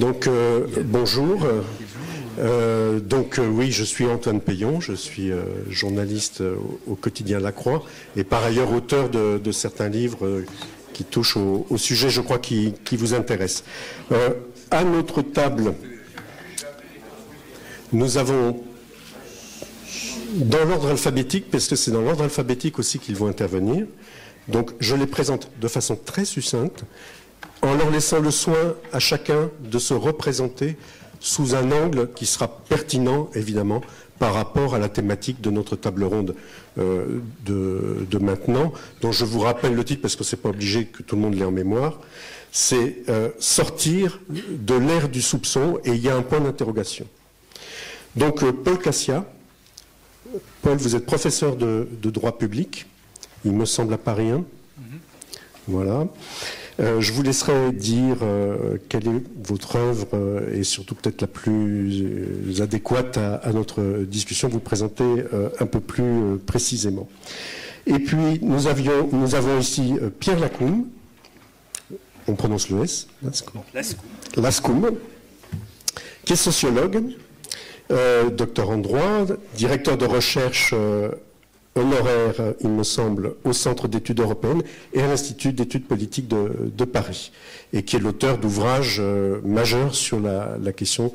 Donc, bonjour. Oui, je suis Antoine Payon, je suis journaliste au quotidien La Croix et par ailleurs auteur de certains livres qui touchent au sujet, je crois, qui vous intéresse. À notre table, nous avons, dans l'ordre alphabétique, parce que c'est dans l'ordre alphabétique aussi qu'ils vont intervenir, donc je les présente de façon très succincte, en leur laissant le soin à chacun de se représenter sous un angle qui sera pertinent, évidemment, par rapport à la thématique de notre table ronde de maintenant, dont je vous rappelle le titre, parce que ce n'est pas obligé que tout le monde l'ait en mémoire, c'est sortir de l'ère du soupçon, et il y a un point d'interrogation. Donc, Paul Cassia. Paul, vous êtes professeur de droit public, il me semble à Paris 1. Voilà. Je vous laisserai dire quelle est votre œuvre et surtout peut-être la plus adéquate à notre discussion, vous présenter un peu plus précisément. Et puis nous avons ici Pierre Lackoum, on prononce le S, Lascoum, qui est sociologue, docteur en droit, directeur de recherche honoraire, il me semble, au Centre d'études européennes et à l'Institut d'études politiques de Paris, et qui est l'auteur d'ouvrages majeurs sur la question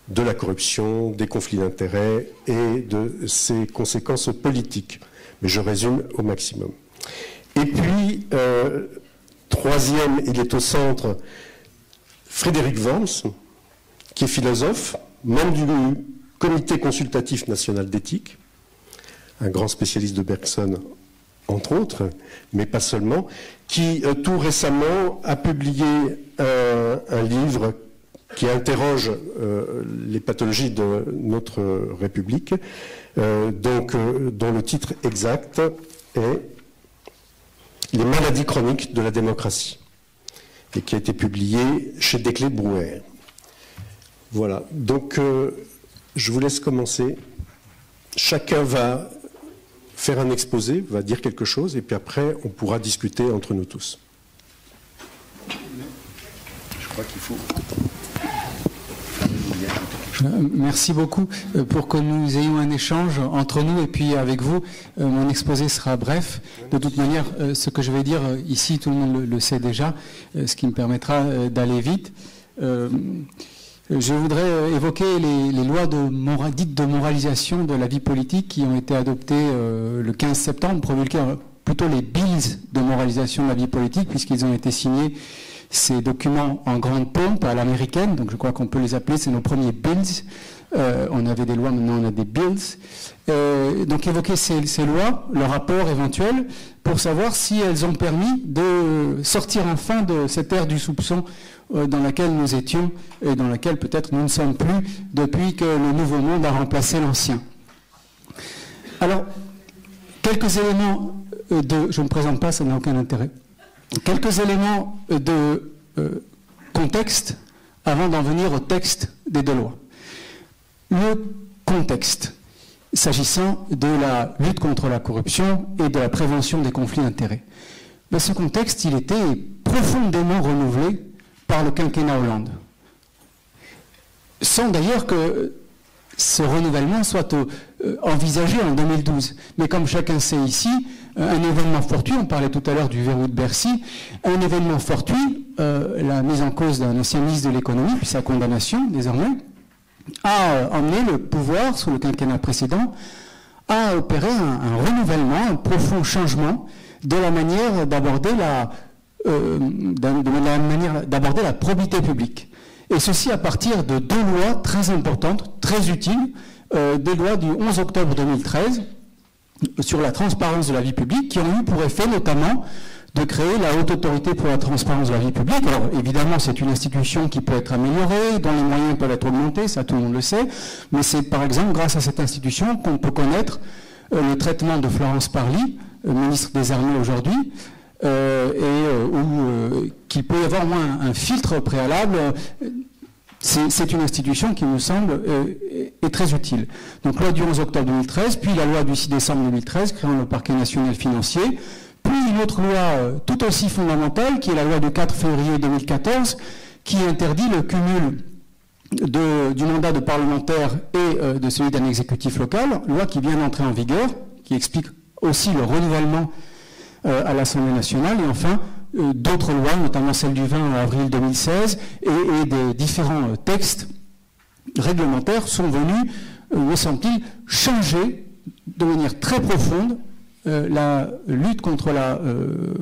de la corruption, des conflits d'intérêts et de ses conséquences politiques. Mais je résume au maximum. Et puis, troisième, il est au centre, Frédéric Worms, qui est philosophe, membre du Comité consultatif national d'éthique, un grand spécialiste de Bergson, entre autres, mais pas seulement, qui tout récemment a publié un livre qui interroge les pathologies de notre République, dont le titre exact est « Les maladies chroniques de la démocratie », et qui a été publié chez Desclés-Brouwer. Voilà, donc je vous laisse commencer. Chacun va faire un exposé, va dire quelque chose, et puis après, on pourra discuter entre nous tous. Je crois qu'il faut... Merci beaucoup. Pour que nous ayons un échange entre nous et puis avec vous, mon exposé sera bref. De toute manière, ce que je vais dire ici, tout le monde le sait déjà, ce qui me permettra d'aller vite. Je voudrais évoquer les lois dites de moralisation de la vie politique qui ont été adoptées le 15 septembre, plutôt les bills de moralisation de la vie politique, puisqu'ils ont été signés, ces documents en grande pompe à l'américaine, donc je crois qu'on peut les appeler, c'est nos premiers bills. On avait des lois, maintenant on a des bills. Donc évoquer ces lois, leur rapport éventuel, pour savoir si elles ont permis de sortir enfin de cette ère du soupçon dans laquelle nous étions et dans laquelle peut-être nous ne sommes plus depuis que le nouveau monde a remplacé l'ancien. Alors, quelques éléments je ne me présente pas, ça n'a aucun intérêt. Quelques éléments de contexte avant d'en venir au texte des deux lois. Le contexte, s'agissant de la lutte contre la corruption et de la prévention des conflits d'intérêts. Mais ce contexte, il était profondément renouvelé par le quinquennat Hollande. Sans d'ailleurs que ce renouvellement soit envisagé en 2012. Mais comme chacun sait ici, un événement fortuit, on parlait tout à l'heure du verrou de Bercy, un événement fortuit, la mise en cause d'un ancien ministre de l'économie, puis sa condamnation désormais, a emmené le pouvoir, sous le quinquennat précédent, à opérer un renouvellement, un profond changement de la manière d'aborder la probité publique. Et ceci à partir de deux lois très importantes, très utiles, des lois du 11 octobre 2013 sur la transparence de la vie publique, qui ont eu pour effet notamment de créer la Haute Autorité pour la transparence de la vie publique. Alors évidemment, c'est une institution qui peut être améliorée, dont les moyens peuvent être augmentés, ça tout le monde le sait, mais c'est par exemple grâce à cette institution qu'on peut connaître le traitement de Florence Parly, ministre des Armées aujourd'hui, qu'il peut y avoir au moins un filtre préalable. C'est une institution qui, me semble, est très utile. Donc, loi du 11 octobre 2013, puis la loi du 6 décembre 2013, créant le parquet national financier, puis une autre loi tout aussi fondamentale, qui est la loi du 4 février 2014, qui interdit le cumul du mandat de parlementaire et de celui d'un exécutif local, loi qui vient d'entrer en vigueur, qui explique aussi le renouvellement à l'Assemblée nationale, et enfin d'autres lois, notamment celle du 20 avril 2016, et des différents textes réglementaires sont venus, me semble-t-il, changer de manière très profonde la lutte contre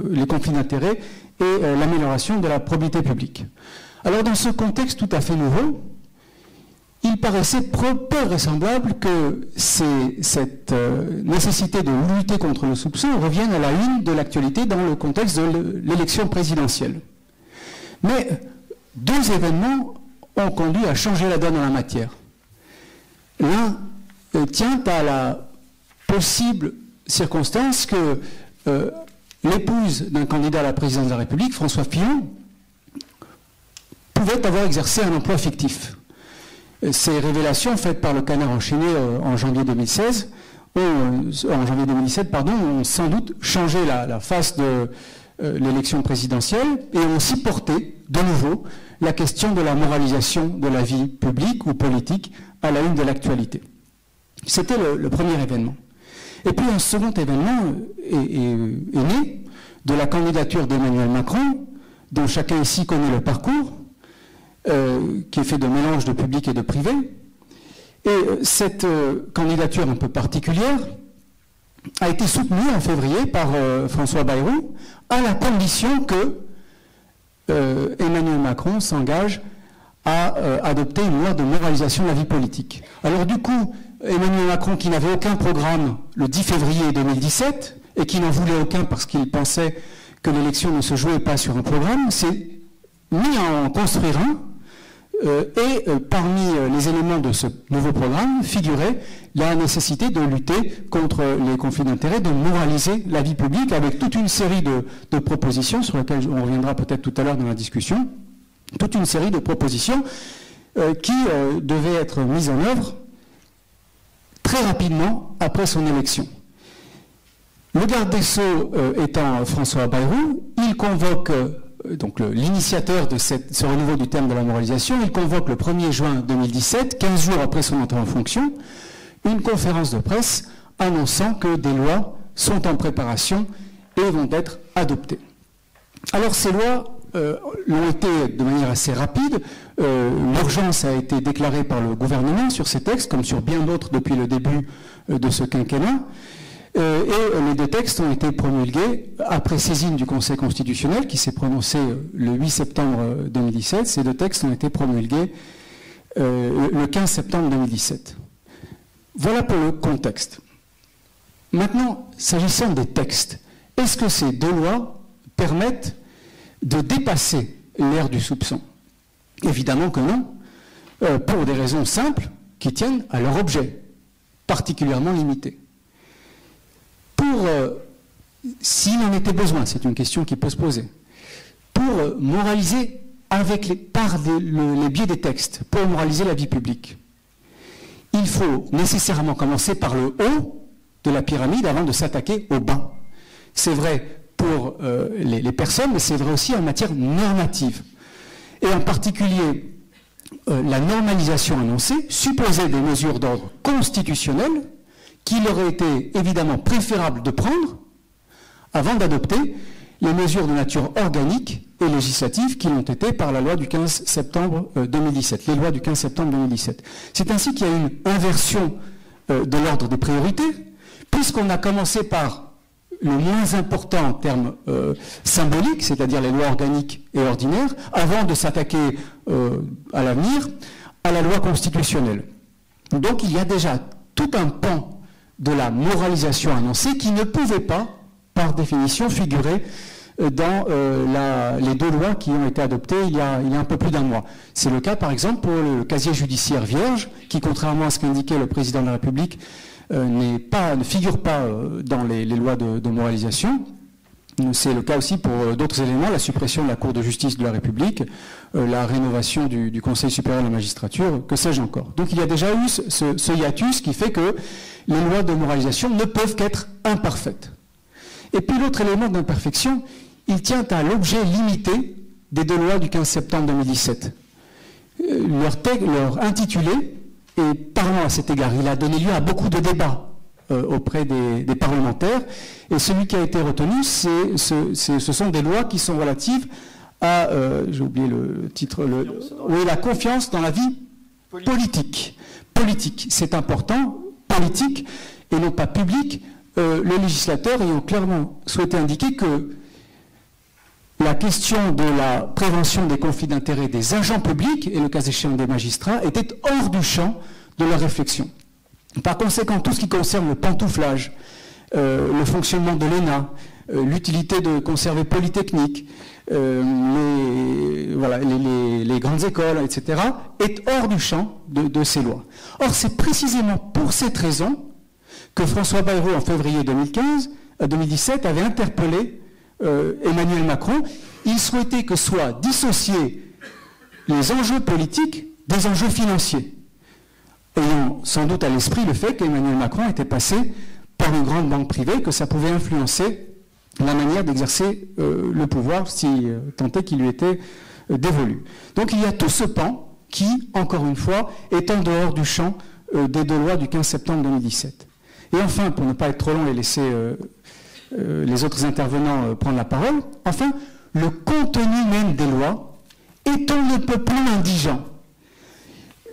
les conflits d'intérêts et l'amélioration de la probité publique. Alors dans ce contexte tout à fait nouveau, il paraissait peu vraisemblable que cette nécessité de lutter contre le soupçon revienne à la une de l'actualité dans le contexte de l'élection présidentielle. Mais deux événements ont conduit à changer la donne en la matière. L'un tient à la possible circonstance que l'épouse d'un candidat à la présidence de la République, François Fillon, pouvait avoir exercé un emploi fictif. Ces révélations faites par le Canard enchaîné en janvier 2016, en janvier 2017, ont sans doute changé la face de l'élection présidentielle et ont aussi porté de nouveau la question de la moralisation de la vie publique ou politique à la une de l'actualité. C'était le premier événement. Et puis un second événement est né de la candidature d'Emmanuel Macron, dont chacun ici connaît le parcours, qui est fait de mélange de public et de privé. Et cette candidature un peu particulière a été soutenue en février par François Bayrou, à la condition que Emmanuel Macron s'engage à adopter une loi de moralisation de la vie politique. Alors du coup, Emmanuel Macron, qui n'avait aucun programme le 10 février 2017, et qui n'en voulait aucun parce qu'il pensait que l'élection ne se jouait pas sur un programme, s'est mis à en construire un, et parmi les éléments de ce nouveau programme figurait la nécessité de lutter contre les conflits d'intérêts, de moraliser la vie publique, avec toute une série de propositions, sur lesquelles on reviendra peut-être tout à l'heure dans la discussion, toute une série de propositions qui devaient être mises en œuvre très rapidement après son élection. Le garde des Sceaux étant François Bayrou, il convoque, donc l'initiateur de ce renouveau du terme de la moralisation, il convoque le 1er juin 2017, 15 jours après son entrée en fonction, une conférence de presse annonçant que des lois sont en préparation et vont être adoptées. Alors ces lois l'ont été de manière assez rapide. L'urgence a été déclarée par le gouvernement sur ces textes, comme sur bien d'autres depuis le début de ce quinquennat. Et les deux textes ont été promulgués après saisine du Conseil constitutionnel qui s'est prononcé le 8 septembre 2017. Ces deux textes ont été promulgués le 15 septembre 2017. Voilà pour le contexte. Maintenant, s'agissant des textes, est-ce que ces deux lois permettent de dépasser l'ère du soupçon? Évidemment que non, pour des raisons simples qui tiennent à leur objet, particulièrement limité. S'il en était besoin, c'est une question qui peut se poser, pour moraliser par les biais des textes, pour moraliser la vie publique, il faut nécessairement commencer par le haut de la pyramide avant de s'attaquer au bas. C'est vrai pour les personnes, mais c'est vrai aussi en matière normative. Et en particulier, la normalisation annoncée supposait des mesures d'ordre constitutionnel qu'il aurait été évidemment préférable de prendre avant d'adopter les mesures de nature organique et législative qui l'ont été par la loi du 15 septembre 2017, les lois du 15 septembre 2017. C'est ainsi qu'il y a eu une inversion de l'ordre des priorités, puisqu'on a commencé par le moins important en termes symboliques, c'est-à-dire les lois organiques et ordinaires, avant de s'attaquer à l'avenir à la loi constitutionnelle. Donc il y a déjà tout un pan de la moralisation annoncée qui ne pouvait pas, par définition, figurer dans les deux lois qui ont été adoptées il y a un peu plus d'un mois. C'est le cas, par exemple, pour le casier judiciaire vierge, qui, contrairement à ce qu'indiquait le président de la République, ne figure pas dans les lois de moralisation. C'est le cas aussi pour d'autres éléments, la suppression de la Cour de justice de la République, la rénovation du Conseil supérieur de la magistrature, que sais-je encore. Donc il y a déjà eu ce hiatus qui fait que les lois de moralisation ne peuvent qu'être imparfaites. Et puis l'autre élément d'imperfection, il tient à l'objet limité des deux lois du 15 septembre 2017. Leur intitulé est parlant à cet égard. Il a donné lieu à beaucoup de débats auprès des parlementaires. Et celui qui a été retenu, ce sont des lois qui sont relatives à, j'ai oublié le titre, la confiance dans la vie politique. Politique, c'est important, politique, et non pas public. Le législateur ayant clairement souhaité indiquer que la question de la prévention des conflits d'intérêts des agents publics, et le cas échéant des magistrats, était hors du champ de leur réflexion. Par conséquent, tout ce qui concerne le pantouflage, le fonctionnement de l'ENA, l'utilité de conserver Polytechnique, les grandes écoles, etc., est hors du champ de ces lois. Or, c'est précisément pour cette raison que François Bayrou, en février 2017, avait interpellé Emmanuel Macron. Il souhaitait que soient dissociés les enjeux politiques des enjeux financiers, ayant sans doute à l'esprit le fait qu'Emmanuel Macron était passé par une grande banque privée, que ça pouvait influencer la manière d'exercer le pouvoir, si tant est qu'il lui était dévolu. Donc il y a tout ce pan qui, encore une fois, est en dehors du champ des deux lois du 15 septembre 2017. Et enfin, pour ne pas être trop long et laisser les autres intervenants prendre la parole, enfin, le contenu même des lois est on ne peut plus indigent.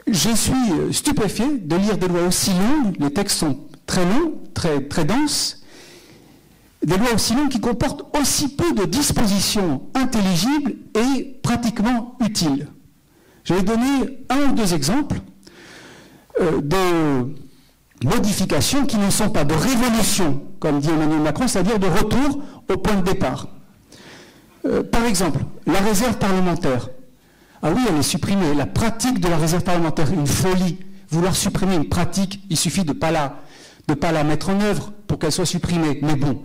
Je suis stupéfié de lire des lois aussi longues, les textes sont très longs, très denses, des lois aussi longues qui comportent aussi peu de dispositions intelligibles et pratiquement utiles. Je vais donner un ou deux exemples de modifications qui ne sont pas de révolution, comme dit Emmanuel Macron, c'est-à-dire de retour au point de départ. Par exemple, la réserve parlementaire. Ah oui, elle est supprimée. La pratique de la réserve parlementaire, une folie. Vouloir supprimer une pratique, il suffit de pas la mettre en œuvre pour qu'elle soit supprimée. Mais bon,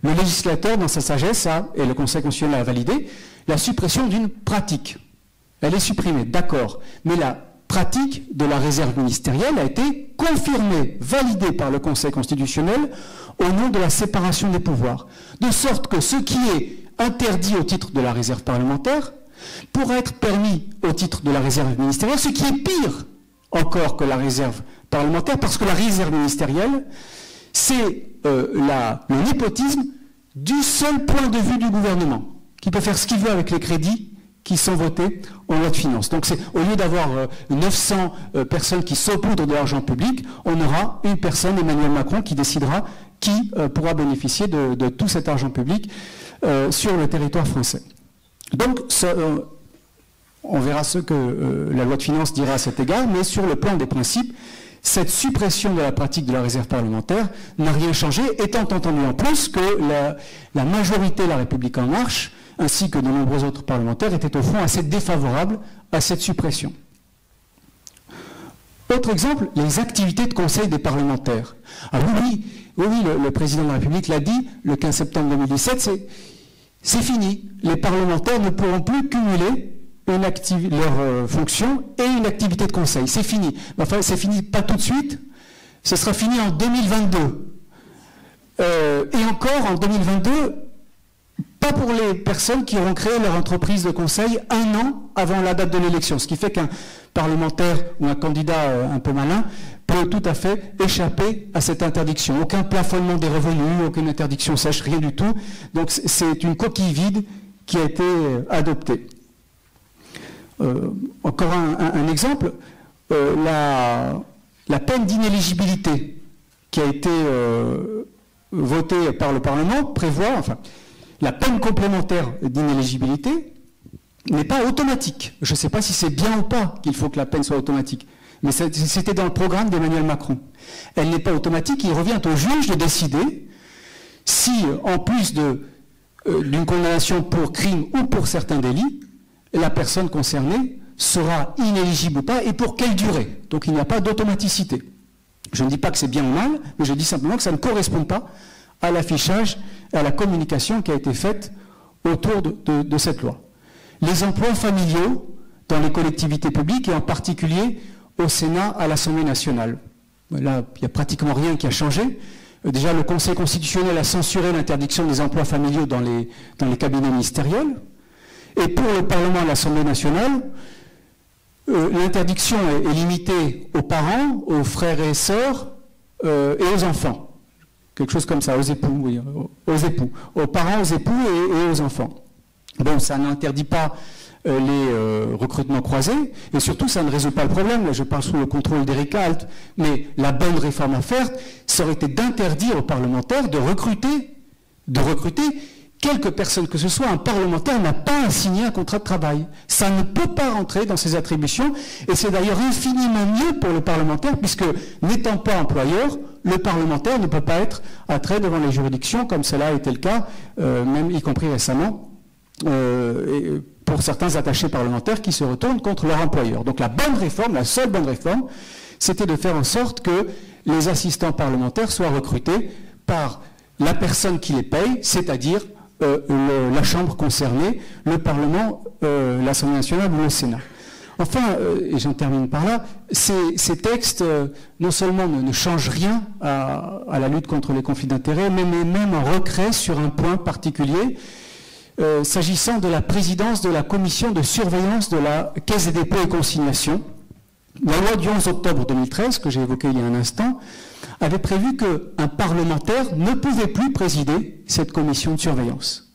le législateur, dans sa sagesse, et le Conseil constitutionnel a validé, la suppression d'une pratique. Elle est supprimée, d'accord. Mais la pratique de la réserve ministérielle a été confirmée, validée par le Conseil constitutionnel au nom de la séparation des pouvoirs. De sorte que ce qui est interdit au titre de la réserve parlementaire pourra être permis au titre de la réserve ministérielle, ce qui est pire encore que la réserve parlementaire, parce que la réserve ministérielle, c'est le népotisme du seul point de vue du gouvernement, qui peut faire ce qu'il veut avec les crédits qui sont votés en loi de finances. Donc au lieu d'avoir 900 personnes qui saupoudrent de l'argent public, on aura une personne, Emmanuel Macron, qui décidera qui pourra bénéficier de tout cet argent public sur le territoire français. Donc on verra ce que la loi de finances dira à cet égard, mais sur le plan des principes, cette suppression de la pratique de la réserve parlementaire n'a rien changé, étant entendu en plus que la majorité de La République En Marche, ainsi que de nombreux autres parlementaires, étaient au fond assez défavorables à cette suppression. Autre exemple, les activités de conseil des parlementaires. Ah oui, le président de la République l'a dit, le 15 septembre 2017, c'est fini. Les parlementaires ne pourront plus cumuler leur fonction et une activité de conseil. C'est fini. Enfin, c'est fini pas tout de suite, ce sera fini en 2022. Et encore en 2022, pas pour les personnes qui auront créé leur entreprise de conseil un an avant la date de l'élection. Ce qui fait qu'un parlementaire ou un candidat un peu malin peut tout à fait échapper à cette interdiction. Aucun plafonnement des revenus, aucune interdiction sèche, rien du tout. Donc c'est une coquille vide qui a été adoptée. Encore un exemple, la peine d'inéligibilité qui a été votée par le Parlement prévoit, enfin, la peine complémentaire d'inéligibilité n'est pas automatique. Je ne sais pas si c'est bien ou pas qu'il faut que la peine soit automatique, mais c'était dans le programme d'Emmanuel Macron. Elle n'est pas automatique, il revient au juge de décider si, en plus d'une condamnation pour crime ou pour certains délits, la personne concernée sera inéligible ou pas, et pour quelle durée. Donc il n'y a pas d'automaticité. Je ne dis pas que c'est bien ou mal, mais je dis simplement que ça ne correspond pas à l'affichage, à la communication qui a été faite autour de cette loi. Les emplois familiaux dans les collectivités publiques, et en particulier au Sénat, à l'Assemblée nationale. Là, il n'y a pratiquement rien qui a changé. Déjà, le Conseil constitutionnel a censuré l'interdiction des emplois familiaux dans les cabinets ministériels. Et pour le Parlement et l'Assemblée nationale, l'interdiction est limitée aux parents, aux frères et sœurs et aux enfants. Quelque chose comme ça, aux époux, oui, aux époux. Aux parents, aux époux et aux enfants. Bon, ça n'interdit pas les recrutements croisés, et surtout, ça ne résout pas le problème. Là, je parle sous le contrôle d'Éric Alt, mais la bonne réforme à faire, ça aurait été d'interdire aux parlementaires de recruter quelques personnes que ce soit. Un parlementaire n'a pas à signer un contrat de travail. Ça ne peut pas rentrer dans ses attributions, et c'est d'ailleurs infiniment mieux pour le parlementaire, puisque n'étant pas employeur, le parlementaire ne peut pas être attrait devant les juridictions, comme cela a été le cas, même y compris récemment, pour certains attachés parlementaires qui se retournent contre leur employeur. Donc la bonne réforme, la seule bonne réforme, c'était de faire en sorte que les assistants parlementaires soient recrutés par la personne qui les paye, c'est-à-dire la Chambre concernée, le Parlement, l'Assemblée nationale ou le Sénat. Enfin, et j'en termine par là, ces textes non seulement ne changent rien à la lutte contre les conflits d'intérêts, mais même en recréent sur un point particulier, s'agissant de la présidence de la commission de surveillance de la Caisse des dépôts et consignations. La loi du 11 octobre 2013, que j'ai évoquée il y a un instant, avait prévu qu'un parlementaire ne pouvait plus présider cette commission de surveillance.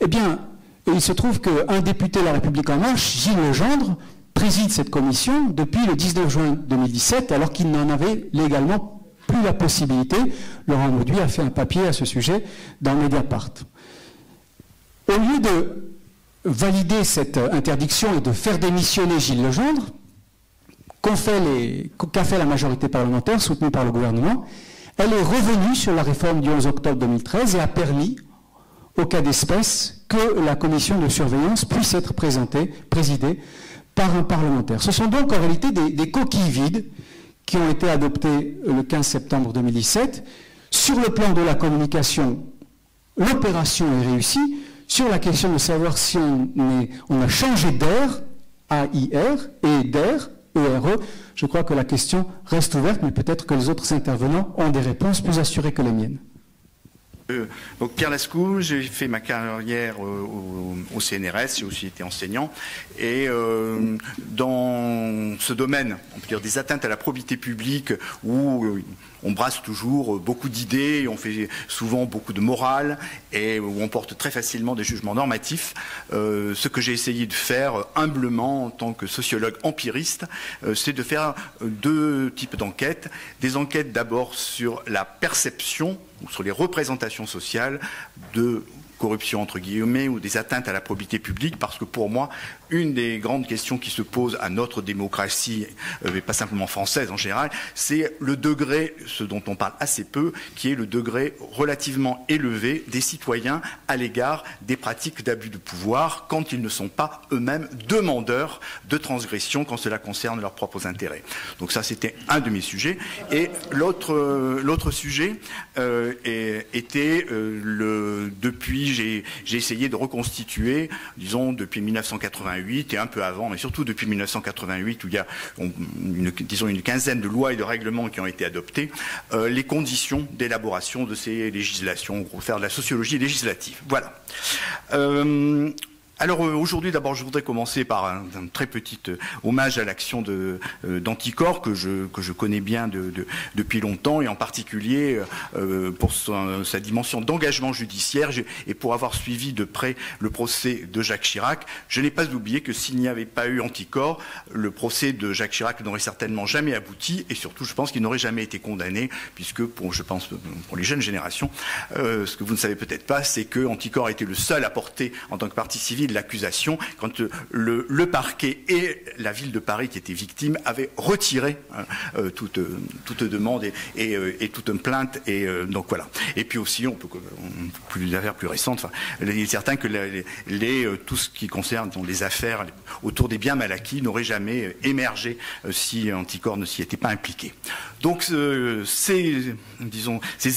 Eh bien, il se trouve qu'un député de la République En Marche, Gilles Legendre, préside cette commission depuis le 19 juin 2017, alors qu'il n'en avait légalement plus la possibilité. Laurent Mauduit a fait un papier à ce sujet dans Mediapart. Au lieu de valider cette interdiction et de faire démissionner Gilles Legendre, qu'a fait la majorité parlementaire, soutenue par le gouvernement, elle est revenue sur la réforme du 11 octobre 2013 et a permis, au cas d'espèce, que la commission de surveillance puisse être présidée par un parlementaire. Ce sont donc en réalité des coquilles vides qui ont été adoptées le 15 septembre 2017. Sur le plan de la communication, l'opération est réussie. Sur la question de savoir si on a changé d'air, AIR, et d'air, ERE, je crois que la question reste ouverte, mais peut-être que les autres intervenants ont des réponses plus assurées que les miennes. Donc Pierre Lascou, j'ai fait ma carrière au CNRS, j'ai aussi été enseignant, et dans ce domaine, on peut dire des atteintes à la probité publique, où on brasse toujours beaucoup d'idées, on fait souvent beaucoup de morale, et où on porte très facilement des jugements normatifs, ce que j'ai essayé de faire humblement en tant que sociologue empiriste, c'est de faire deux types d'enquêtes. Des enquêtes d'abord sur la perception, ou sur les représentations sociales de corruption entre guillemets ou des atteintes à la probité publique, parce que pour moi, une des grandes questions qui se posent à notre démocratie, mais pas simplement française en général, c'est le degré, ce dont on parle assez peu, qui est le degré relativement élevé des citoyens à l'égard des pratiques d'abus de pouvoir quand ils ne sont pas eux-mêmes demandeurs de transgression quand cela concerne leurs propres intérêts. Donc ça, c'était un de mes sujets. Et l'autre sujet était depuis j'ai essayé de reconstituer, disons, depuis 1988 et un peu avant, mais surtout depuis 1988, où il y a une quinzaine de lois et de règlements qui ont été adoptés, les conditions d'élaboration de ces législations, pour faire de la sociologie législative. Voilà. Alors aujourd'hui, d'abord, je voudrais commencer par un très petit hommage à l'action d'Anticor que je connais bien depuis longtemps, et en particulier pour sa dimension d'engagement judiciaire et pour avoir suivi de près le procès de Jacques Chirac. Je n'ai pas oublié que s'il n'y avait pas eu Anticor, le procès de Jacques Chirac n'aurait certainement jamais abouti, et surtout, je pense qu'il n'aurait jamais été condamné, puisque je pense pour les jeunes générations, ce que vous ne savez peut-être pas, c'est que Anticor était le seul à porter en tant que partie civile l'accusation quand le parquet et la ville de Paris qui était victime avaient retiré toute demande et toute plainte, et donc voilà. Et puis aussi, on peut plus d'affaires plus récentes. Enfin, il est certain que tout ce qui concerne les affaires autour des biens mal acquis n'aurait jamais émergé si Anticor ne s'y était pas impliqué. Donc ces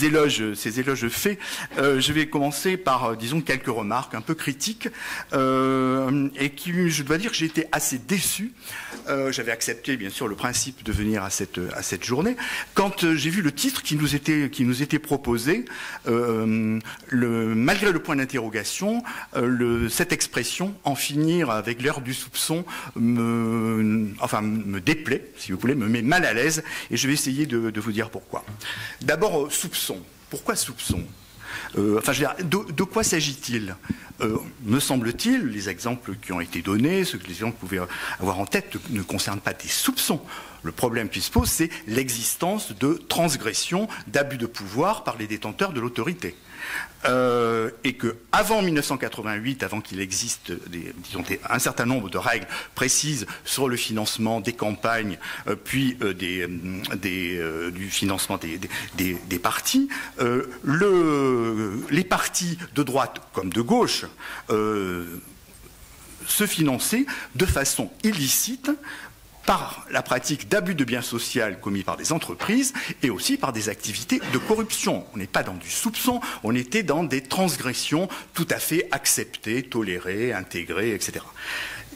éloges faits, je vais commencer par quelques remarques un peu critiques. Et qui, je dois dire que j'ai été assez déçu. J'avais accepté, bien sûr, le principe de venir à cette journée. Quand j'ai vu le titre qui nous était proposé, malgré le point d'interrogation, cette expression « en finir avec l'heure du soupçon » me déplaît, si vous voulez, me met mal à l'aise, et je vais essayer de vous dire pourquoi. D'abord, soupçon. Pourquoi soupçon ? Enfin, je veux dire, de quoi s'agit-il ? Me semble-t-il, les exemples qui ont été donnés, ceux que les gens pouvaient avoir en tête, ne concernent pas des soupçons. Le problème qui se pose, c'est l'existence de transgressions, d'abus de pouvoir par les détenteurs de l'autorité. Et que avant 1988, avant qu'il existe un certain nombre de règles précises sur le financement des campagnes, puis du financement des partis, les partis de droite comme de gauche se finançaient de façon illicite par la pratique d'abus de biens sociaux commis par des entreprises et aussi par des activités de corruption. On n'est pas dans du soupçon, on était dans des transgressions tout à fait acceptées, tolérées, intégrées, etc.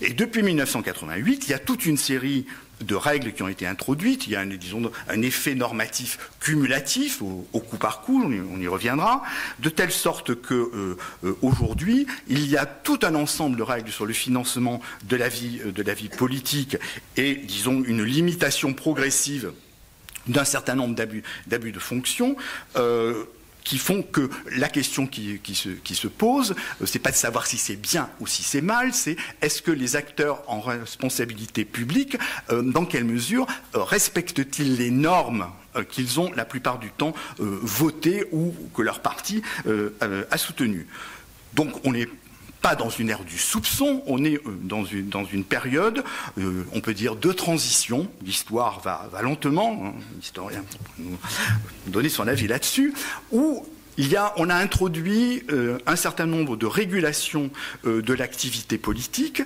Et depuis 1988, il y a toute une série de règles qui ont été introduites. Il y a un effet normatif cumulatif au coup par coup, on y reviendra, de telle sorte que aujourd'hui, il y a tout un ensemble de règles sur le financement de la vie politique et, disons, une limitation progressive d'un certain nombre d'abus de fonction, qui font que la question qui se pose, c'est pas de savoir si c'est bien ou si c'est mal, c'est est-ce que les acteurs en responsabilité publique, dans quelle mesure respectent-ils les normes qu'ils ont la plupart du temps votées ou que leur parti a soutenues. Donc on n'est pas dans une ère du soupçon, on est dans une période, on peut dire, de transition. L'histoire va lentement, l'historien peut nous donner son avis là-dessus, où on a introduit un certain nombre de régulations de l'activité politique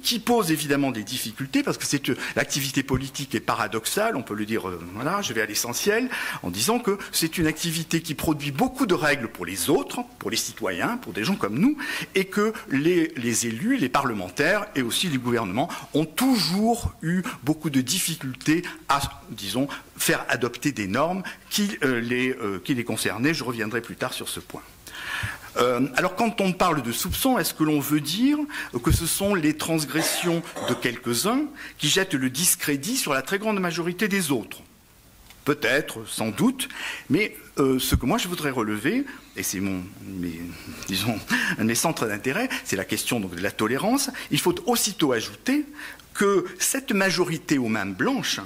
qui posent évidemment des difficultés parce que l'activité politique est paradoxale, on peut le dire, voilà, je vais à l'essentiel, en disant que c'est une activité qui produit beaucoup de règles pour les autres, pour les citoyens, pour des gens comme nous, et que les élus, les parlementaires et aussi les gouvernements ont toujours eu beaucoup de difficultés à, disons, faire adopter des normes qui les concernaient. Je reviendrai plus tard sur ce point. Alors quand on parle de soupçons, est-ce que l'on veut dire que ce sont les transgressions de quelques-uns qui jettent le discrédit sur la très grande majorité des autres ? Peut-être, sans doute, mais ce que moi je voudrais relever, et c'est disons, un de mes centres d'intérêt, c'est la question donc, de la tolérance. Il faut aussitôt ajouter que cette majorité aux mains blanches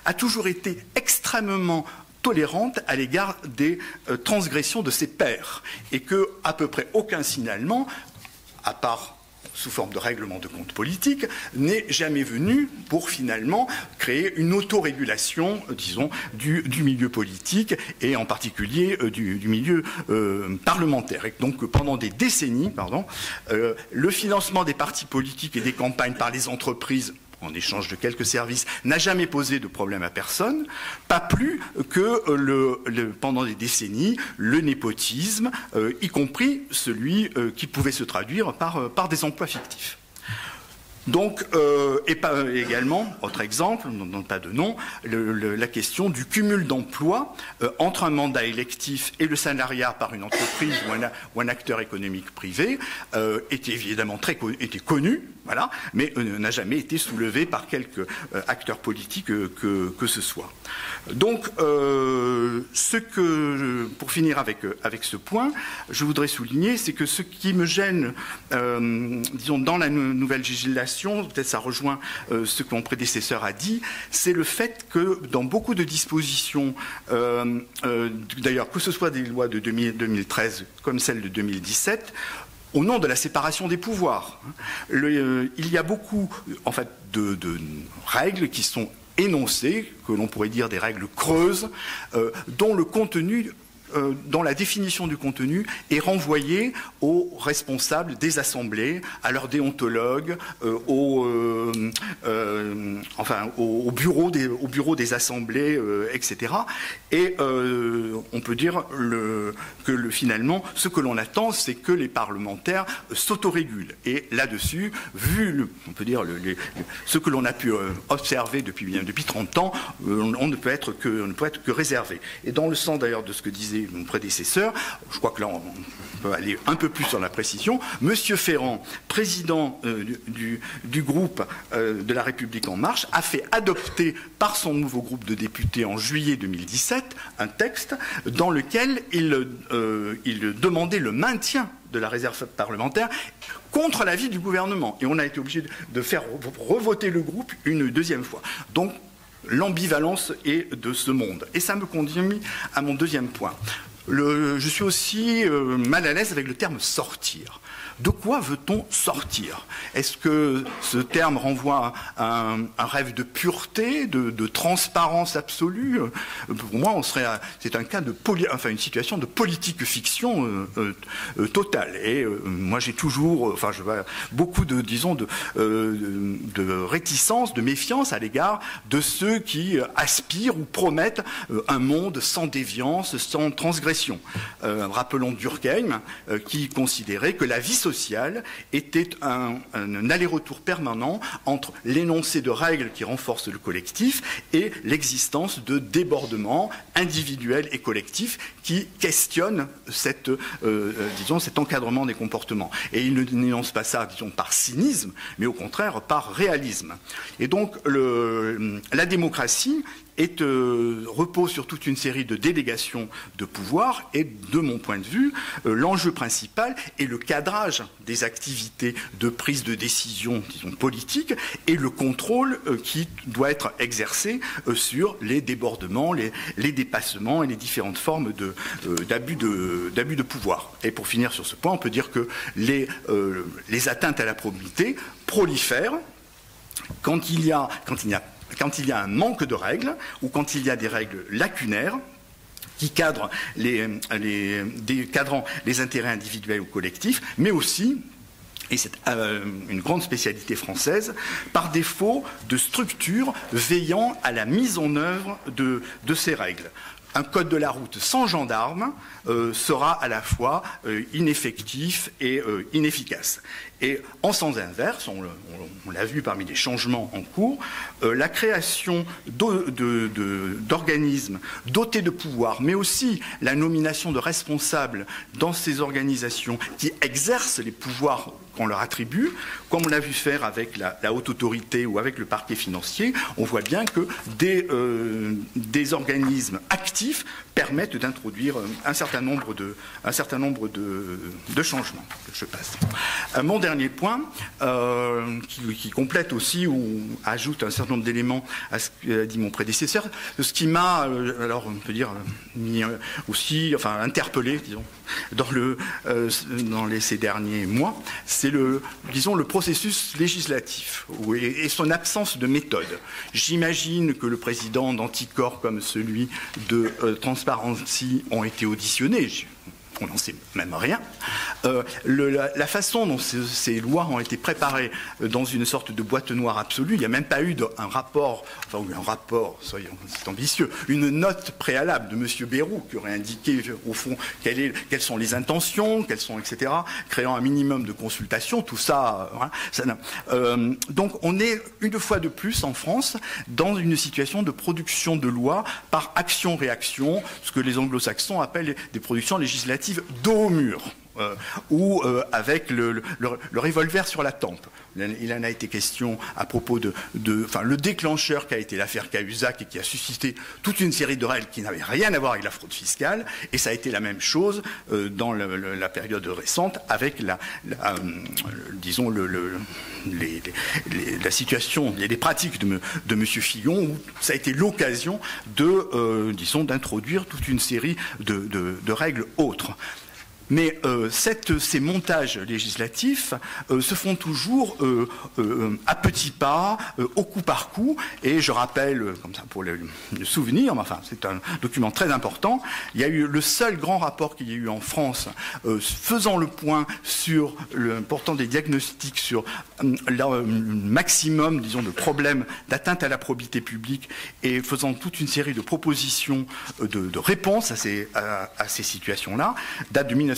a toujours été extrêmement tolérante à l'égard des transgressions de ses pairs, et que à peu près aucun signalement, à part sous forme de règlement de compte politique, n'est jamais venu pour finalement créer une autorégulation, disons, du milieu politique et en particulier du milieu parlementaire. Et donc pendant des décennies, le financement des partis politiques et des campagnes par les entreprises en échange de quelques services, n'a jamais posé de problème à personne, pas plus que pendant des décennies, le népotisme, y compris celui qui pouvait se traduire par des emplois fictifs. Donc, également, autre exemple, on ne donne pas de nom, la question du cumul d'emplois entre un mandat électif et le salariat par une entreprise ou un acteur économique privé était évidemment était connu, voilà, mais n'a jamais été soulevé par quelque acteur politique que ce soit. Donc, pour finir avec ce point, je voudrais souligner, c'est que ce qui me gêne, disons, dans la nouvelle législation, peut-être ça rejoint ce que mon prédécesseur a dit, c'est le fait que dans beaucoup de dispositions, d'ailleurs que ce soit des lois de 2013 comme celle de 2017, au nom de la séparation des pouvoirs, il y a beaucoup en fait, de règles qui sont énoncées, que l'on pourrait dire des règles creuses, dont le contenu dont la définition du contenu est renvoyée aux responsables des assemblées, à leurs déontologues, au bureau des assemblées, etc. Et on peut dire que finalement, ce que l'on attend, c'est que les parlementaires s'autorégulent. Et là-dessus, vu on peut dire ce que l'on a pu observer depuis 30 ans, on ne peut être que réservé. Et dans le sens d'ailleurs de ce que disait disait mon prédécesseur, je crois que là on peut aller un peu plus sur la précision, Monsieur Ferrand, président du groupe de La République En Marche, a fait adopter par son nouveau groupe de députés en juillet 2017 un texte dans lequel il demandait le maintien de la réserve parlementaire contre l'avis du gouvernement. Et on a été obligé de faire revoter le groupe une deuxième fois. Donc, l'ambivalence est de ce monde. Et ça me conduit à mon deuxième point. Je suis aussi mal à l'aise avec le terme « sortir ». De quoi veut-on sortir? Est-ce que ce terme renvoie à un rêve de pureté, de transparence absolue? Pour moi, c'est un cas une situation de politique fiction totale. Et moi, j'ai toujours, je vois beaucoup de réticence, de méfiance à l'égard de ceux qui aspirent ou promettent un monde sans déviance, sans transgression. Rappelons Durkheim, qui considérait que la vie sociale était un aller-retour permanent entre l'énoncé de règles qui renforcent le collectif et l'existence de débordements individuels et collectifs qui questionnent cet encadrement des comportements. Et il n'énonce pas ça, par cynisme, mais au contraire par réalisme. Et donc, la démocratie repose sur toute une série de délégations de pouvoir et, de mon point de vue, l'enjeu principal est le cadrage des activités de prise de décision, politique, et le contrôle qui doit être exercé sur les débordements, les dépassements et les différentes formes d'abus de pouvoir. Et pour finir sur ce point, on peut dire que les atteintes à la probité prolifèrent quand il y a un manque de règles ou quand il y a des règles lacunaires qui cadrant les intérêts individuels ou collectifs, mais aussi, et c'est une grande spécialité française, par défaut de structures veillant à la mise en œuvre de ces règles. Un code de la route sans gendarme sera à la fois ineffectif et inefficace. Et en sens inverse, on l'a vu parmi les changements en cours, la création d'organismes dotés de pouvoirs, mais aussi la nomination de responsables dans ces organisations qui exercent les pouvoirs qu'on leur attribue, comme on l'a vu faire avec la haute autorité ou avec le parquet financier, on voit bien que des organismes actifs permettent d'introduire un certain nombre de changements. Je passe. Mon dernier point, qui complète aussi ou ajoute un certain nombre d'éléments à ce qu'a dit mon prédécesseur, ce qui m'a, alors on peut dire, mis aussi, interpellé, disons, dans ces derniers mois, c'est le processus législatif et son absence de méthode. J'imagine que le président d'anticorps comme celui de Transparency ont été auditionnés. On n'en sait même rien. La façon dont ces lois ont été préparées dans une sorte de boîte noire absolue, il n'y a même pas eu un rapport, soyons, c'est ambitieux, une note préalable de M. Bayrou qui aurait indiqué au fond quelles sont les intentions, quelles sont, etc., créant un minimum de consultation, tout ça. Donc on est une fois de plus en France dans une situation de production de lois par action-réaction, ce que les anglo-saxons appellent des productions législatives dos au mur, ou avec le revolver sur la tempe. Il en a été question à propos le déclencheur qui a été l'affaire Cahuzac et qui a suscité toute une série de règles qui n'avaient rien à voir avec la fraude fiscale, et ça a été la même chose dans la période récente avec la situation, les pratiques de M. Fillon, où ça a été l'occasion d'introduire toute une série de règles autres. Mais ces montages législatifs se font toujours à petits pas, au coup par coup. Et je rappelle, comme ça pour le souvenir, c'est un document très important, il y a eu le seul grand rapport qu'il y a eu en France faisant le point sur portant des diagnostics sur le maximum, de problèmes d'atteinte à la probité publique et faisant toute une série de propositions de réponses à ces situations-là, date de 1993,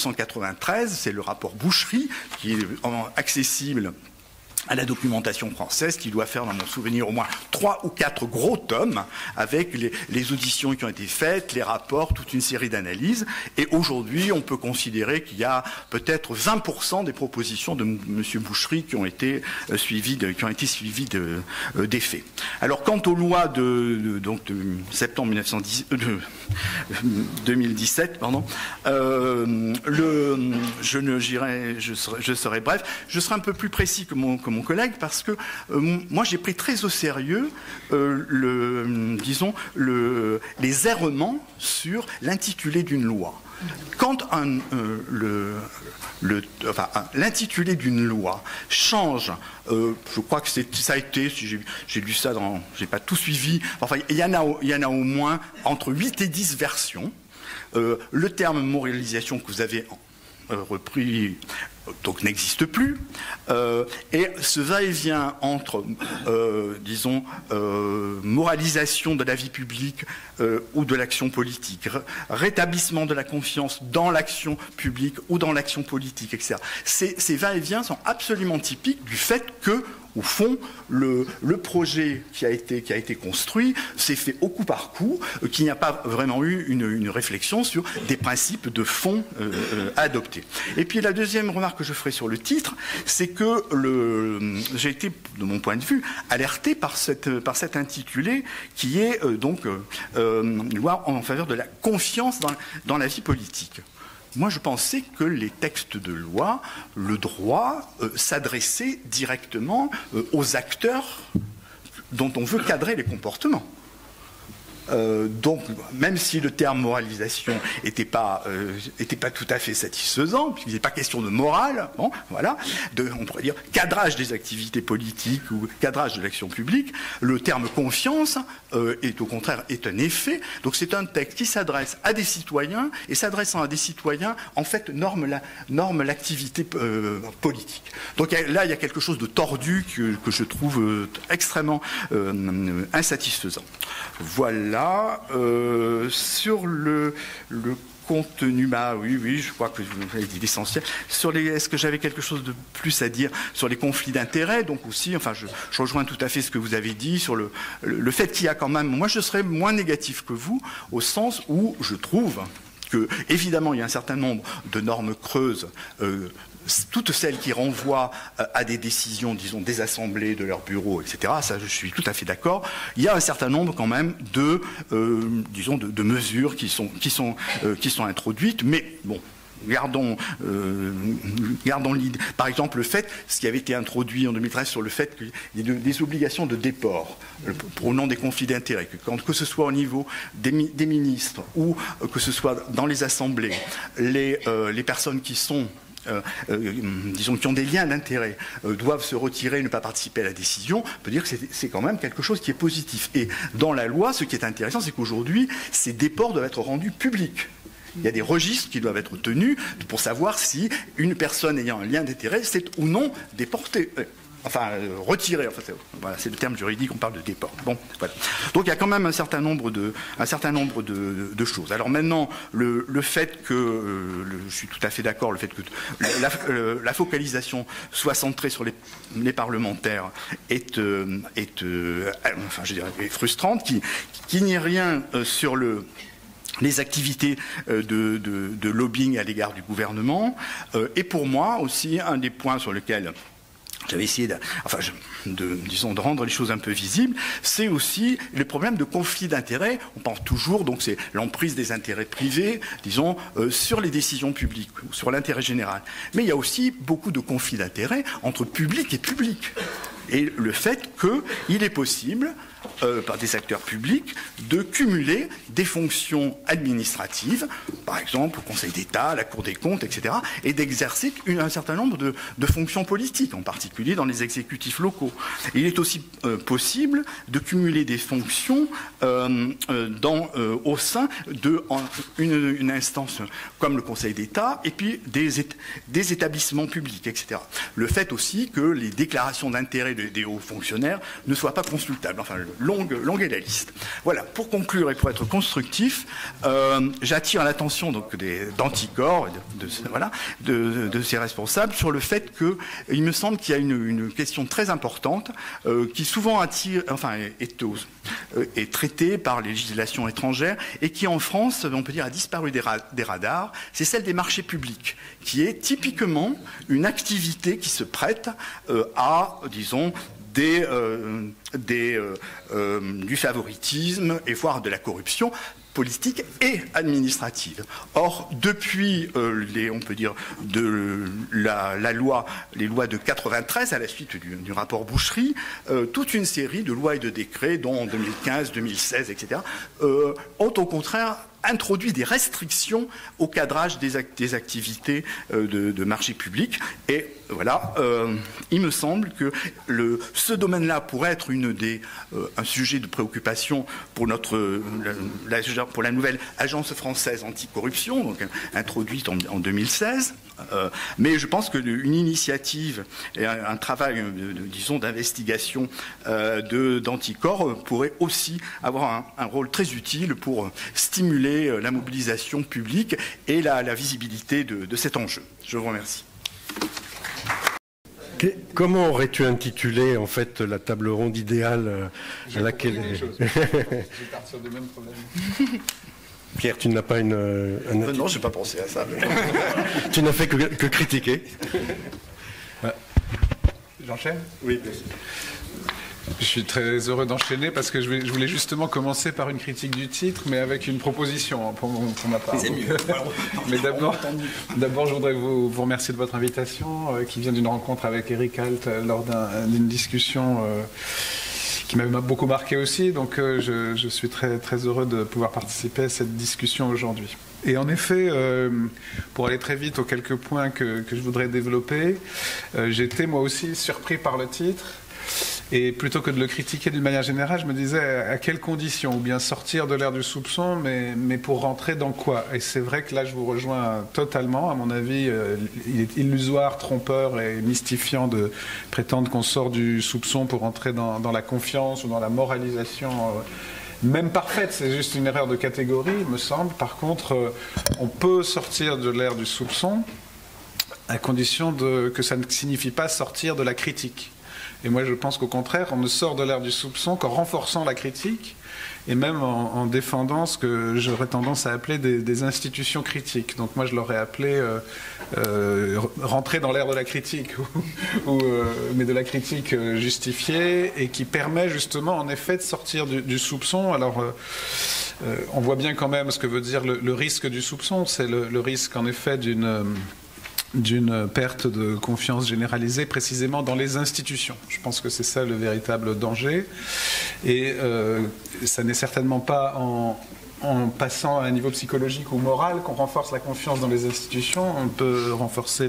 c'est le rapport Boucherie, qui est accessible à la documentation française, qui doit faire, dans mon souvenir, au moins 3 ou 4 gros tomes, avec les auditions qui ont été faites, les rapports, toute une série d'analyses. Et aujourd'hui, on peut considérer qu'il y a peut-être 20% des propositions de M. Boucherie qui ont été suivies des faits. Alors, quant aux lois de septembre 2017, pardon, je serai bref. Je serai un peu plus précis que mon collègue, parce que moi j'ai pris très au sérieux les errements sur l'intitulé d'une loi. Quand l'intitulé d'une loi change, je crois que ça a été, j'ai lu ça, j'ai pas tout suivi, enfin il y en a au moins entre 8 et 10 versions. Le terme moralisation que vous avez repris donc n'existe plus, et ce va-et-vient entre, moralisation de la vie publique ou de l'action politique, rétablissement de la confiance dans l'action publique ou dans l'action politique, etc. Ces va-et-vient sont absolument typiques du fait que, au fond, le projet qui a été construit s'est fait au coup par coup, qu'il n'y a pas vraiment eu une réflexion sur des principes de fond adoptés. Et puis la deuxième remarque que je ferai sur le titre, c'est que j'ai été, de mon point de vue, alerté par cet intitulé qui est loi en faveur de la confiance dans la vie politique. Moi, je pensais que les textes de loi, le droit, s'adressaient directement aux acteurs dont on veut cadrer les comportements. Donc, même si le terme moralisation n'était pas tout à fait satisfaisant, puisqu'il n'est pas question de morale, bon, voilà, on pourrait dire cadrage des activités politiques ou cadrage de l'action publique, le terme confiance est au contraire un effet. Donc c'est un texte qui s'adresse à des citoyens, et s'adressant à des citoyens, en fait, norme l'activité politique. Donc là, il y a quelque chose de tordu que je trouve extrêmement insatisfaisant. Voilà. Sur le contenu, oui, je crois que vous avez dit l'essentiel. Est-ce que j'avais quelque chose de plus à dire sur les conflits d'intérêts? Donc aussi, enfin, je rejoins tout à fait ce que vous avez dit sur le fait qu'il y a quand même. Moi, je serais moins négatif que vous, au sens où je trouve que, évidemment, il y a un certain nombre de normes creuses. Toutes celles qui renvoient à des décisions, disons, des assemblées, de leurs bureaux, etc., ça, je suis tout à fait d'accord. Il y a un certain nombre, quand même, de mesures qui sont introduites, mais bon. Gardons l'idée. Par exemple, ce qui avait été introduit en 2013 sur le fait qu'il y ait des obligations de déport au nom des conflits d'intérêts, que ce soit au niveau des ministres ou que ce soit dans les assemblées, les personnes qui sont qui ont des liens d'intérêt, doivent se retirer, ne pas participer à la décision, on peut dire que c'est quand même quelque chose qui est positif. Et dans la loi, ce qui est intéressant, c'est qu'aujourd'hui, ces déports doivent être rendus publics. Il y a des registres qui doivent être tenus pour savoir si une personne ayant un lien d'intérêt s'est ou non déportée. Retirée. Enfin, voilà, c'est le terme juridique, on parle de déport. Bon, voilà. Donc il y a quand même un certain nombre de choses. Alors maintenant, le fait que, je suis tout à fait d'accord, le fait que la focalisation soit centrée sur les parlementaires est frustrante, qu'il n'y ait rien sur les activités de lobbying à l'égard du gouvernement. Et pour moi aussi, un des points sur lesquels j'avais essayé de rendre les choses un peu visibles, c'est aussi le problème de conflit d'intérêts. On pense toujours, donc c'est l'emprise des intérêts privés, disons, sur les décisions publiques, ou sur l'intérêt général. Mais il y a aussi beaucoup de conflits d'intérêts entre public et public. Et le fait qu'il est possible, par des acteurs publics, de cumuler des fonctions administratives, par exemple au Conseil d'État, à la Cour des comptes, etc., et d'exercer un certain nombre de fonctions politiques, en particulier dans les exécutifs locaux. Et il est aussi possible de cumuler des fonctions au sein d'une instance comme le Conseil d'État, et puis des établissements publics, etc. Le fait aussi que les déclarations d'intérêt des hauts fonctionnaires ne soient pas consultables. Enfin, longue est la liste. Voilà, pour conclure et pour être constructif, j'attire l'attention d'Anticor, de ses responsables, sur le fait qu'il me semble qu'il y a une question très importante qui souvent est traitée par les législations étrangères et qui en France, on peut dire, a disparu des radars, c'est celle des marchés publics, qui est typiquement une activité qui se prête à, disons, du favoritisme et voire de la corruption politique et administrative. Or, depuis on peut dire les lois de 93 à la suite du rapport Boucherie, toute une série de lois et de décrets, dont en 2015, 2016, etc., ont au contraire introduit des restrictions au cadrage des activités de marché public. Et voilà, il me semble que ce domaine-là pourrait être un sujet de préoccupation pour la nouvelle agence française anticorruption, donc introduite en 2016. Mais je pense qu'une initiative et un travail, disons, d'investigation d'Anticor pourrait aussi avoir un rôle très utile pour stimuler la mobilisation publique et la visibilité de cet enjeu. Je vous remercie. Comment aurais-tu intitulé en fait la table ronde idéale à laquelle... Je vais partir du même problème. Pierre, tu n'as pas non, je n'ai pas pensé à ça. Mais... tu n'as fait que critiquer. J'enchaîne ? Oui, bien sûr. Je suis très heureux d'enchaîner parce que je voulais justement commencer par une critique du titre, mais avec une proposition pour ma part. C'est mieux. Mais d'abord, je voudrais vous remercier de votre invitation qui vient d'une rencontre avec Eric Alt lors d'une discussion qui m'a beaucoup marqué aussi. Donc je suis très, très heureux de pouvoir participer à cette discussion aujourd'hui. Et en effet, pour aller très vite aux quelques points que je voudrais développer, j'étais moi aussi surpris par le titre. Et plutôt que de le critiquer d'une manière générale, je me disais à quelles conditions, ou bien sortir de l'ère du soupçon, mais pour rentrer dans quoi? Et c'est vrai que là, je vous rejoins totalement. À mon avis, il est illusoire, trompeur et mystifiant de prétendre qu'on sort du soupçon pour rentrer dans la confiance ou dans la moralisation. Même parfaite, c'est juste une erreur de catégorie, il me semble. Par contre, on peut sortir de l'ère du soupçon à condition que ça ne signifie pas sortir de la critique. Et moi, je pense qu'au contraire, on ne sort de l'ère du soupçon qu'en renforçant la critique et même en défendant ce que j'aurais tendance à appeler des institutions critiques. Donc moi, je l'aurais appelé rentrer dans l'ère de la critique, mais de la critique justifiée et qui permet justement, en effet, de sortir du soupçon. Alors, on voit bien quand même ce que veut dire le risque du soupçon. C'est le risque, en effet, d'une perte de confiance généralisée précisément dans les institutions. Je pense que c'est ça le véritable danger. Et ça n'est certainement pas en passant à un niveau psychologique ou moral qu'on renforce la confiance dans les institutions. On peut renforcer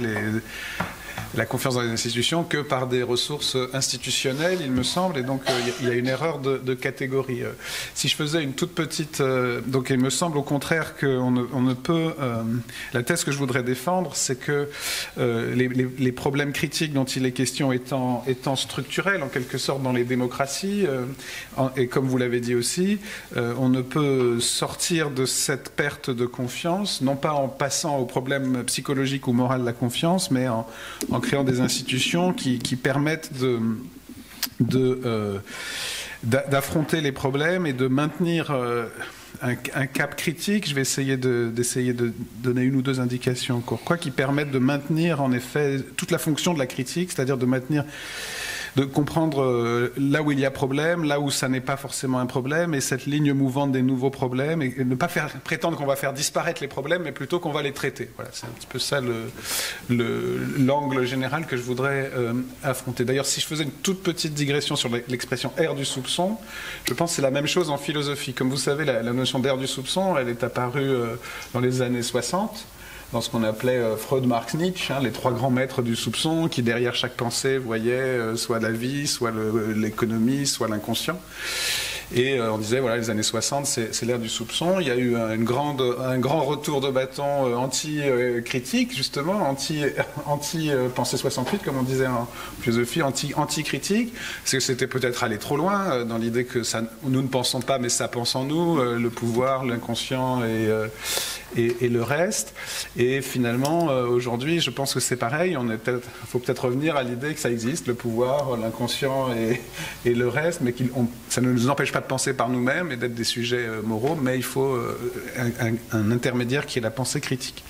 la confiance dans les institutions que par des ressources institutionnelles, il me semble, et donc il y a une erreur de catégorie. Si je faisais une toute petite... donc il me semble au contraire qu'on ne peut... la thèse que je voudrais défendre, c'est que les problèmes critiques dont il est question étant structurels, en quelque sorte, dans les démocraties, et comme vous l'avez dit aussi, on ne peut sortir de cette perte de confiance, non pas en passant au problème psychologique ou moral de la confiance, mais en créant des institutions qui permettent d'affronter les problèmes et de maintenir un cap critique. Je vais essayer d'essayer de donner une ou deux indications encore, qui permettent de maintenir en effet toute la fonction de la critique, c'est-à-dire de comprendre là où il y a problème, là où ça n'est pas forcément un problème, et cette ligne mouvante des nouveaux problèmes, et ne pas prétendre qu'on va faire disparaître les problèmes, mais plutôt qu'on va les traiter. Voilà, c'est un petit peu ça l'angle général que je voudrais affronter. D'ailleurs, si je faisais une toute petite digression sur l'expression ère du soupçon, je pense que c'est la même chose en philosophie. Comme vous savez, la notion d'ère du soupçon, elle est apparue dans les années 60, dans ce qu'on appelait Freud, Marx, Nietzsche, les trois grands maîtres du soupçon, qui derrière chaque pensée voyaient soit la vie, soit l'économie, soit l'inconscient. Et on disait, voilà, les années 60, c'est l'ère du soupçon. Il y a eu un grand retour de bâton anti-critique, justement, anti-pensée 68, comme on disait en philosophie, anti-critique, parce que c'était peut-être aller trop loin dans l'idée que nous ne pensons pas, mais ça pense en nous, le pouvoir, l'inconscient et le reste. Et finalement, aujourd'hui, je pense que c'est pareil. Il faut peut-être revenir à l'idée que ça existe, le pouvoir, l'inconscient et le reste, mais ça ne nous empêche pas de penser par nous-mêmes et d'être des sujets moraux, mais il faut un intermédiaire qui est la pensée critique.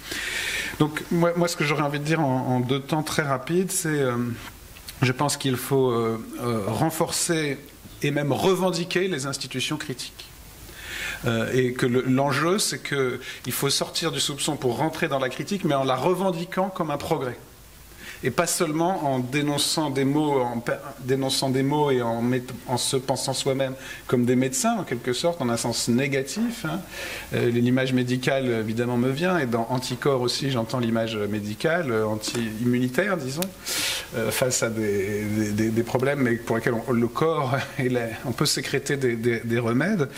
Donc, moi ce que j'aurais envie de dire en 2 temps très rapides, c'est je pense qu'il faut renforcer et même revendiquer les institutions critiques. Et que l'enjeu, c'est qu'il faut sortir du soupçon pour rentrer dans la critique, mais en la revendiquant comme un progrès. Et pas seulement en dénonçant des mots, et en se pensant soi-même comme des médecins, en quelque sorte, en un sens négatif. Hein. L'image médicale, évidemment, me vient, et dans anticorps aussi, j'entends l'image médicale, anti-immunitaire, disons, face à des problèmes, mais pour lesquels le corps, on peut sécréter des remèdes.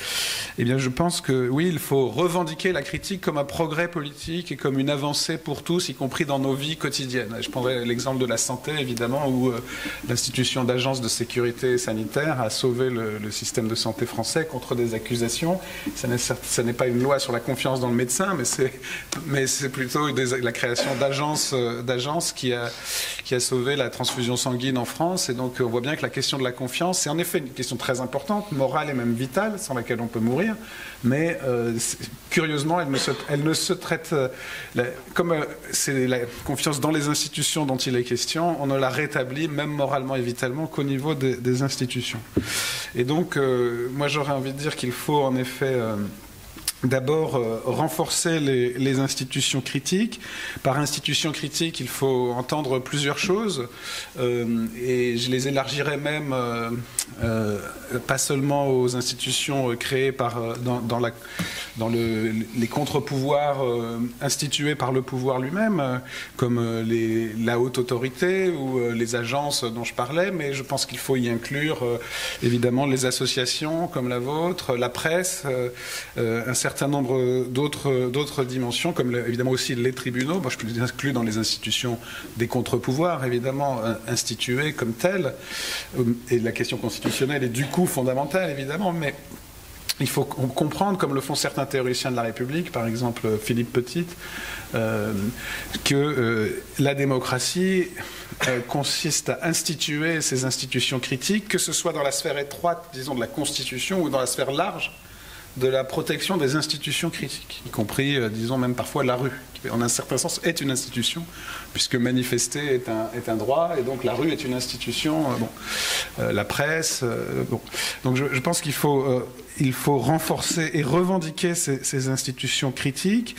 Eh bien, je pense que, oui, il faut revendiquer la critique comme un progrès politique et comme une avancée pour tous, y compris dans nos vies quotidiennes. Je prendrai l'exemple de la santé, évidemment, où l'institution d'agence de sécurité sanitaire a sauvé le système de santé français contre des accusations. Ce n'est pas une loi sur la confiance dans le médecin, mais c'est plutôt la création d'agences qui a sauvé la transfusion sanguine en France. Et donc, on voit bien que la question de la confiance, c'est en effet une question très importante, morale et même vitale, sans laquelle on peut mourir. Mais curieusement, elle ne se traite... comme c'est la confiance dans les institutions dont il est question, on ne la rétablit, même moralement et vitalement, qu'au niveau des institutions. Et donc, moi j'aurais envie de dire qu'il faut en effet... D'abord, renforcer les institutions critiques. Par institutions critiques, il faut entendre plusieurs choses, et je les élargirais même, pas seulement aux institutions créées dans les contre-pouvoirs institués par le pouvoir lui-même, comme la haute autorité ou les agences dont je parlais, mais je pense qu'il faut y inclure évidemment les associations comme la vôtre, la presse, un certain nombre d'autres dimensions, comme évidemment aussi les tribunaux. Moi, je les inclus dans les institutions des contre-pouvoirs, évidemment, instituées comme telles. Et la question constitutionnelle est du coup fondamentale, évidemment, mais il faut comprendre, comme le font certains théoriciens de la République, par exemple Philippe Petit, que la démocratie consiste à instituer ces institutions critiques, que ce soit dans la sphère étroite, disons, de la Constitution, ou dans la sphère large de la protection des institutions critiques, y compris, disons, même parfois la rue, qui, en un certain sens, est une institution, puisque manifester est un droit, et donc la rue est une institution, la presse, Donc je pense qu'il faut renforcer et revendiquer ces institutions critiques.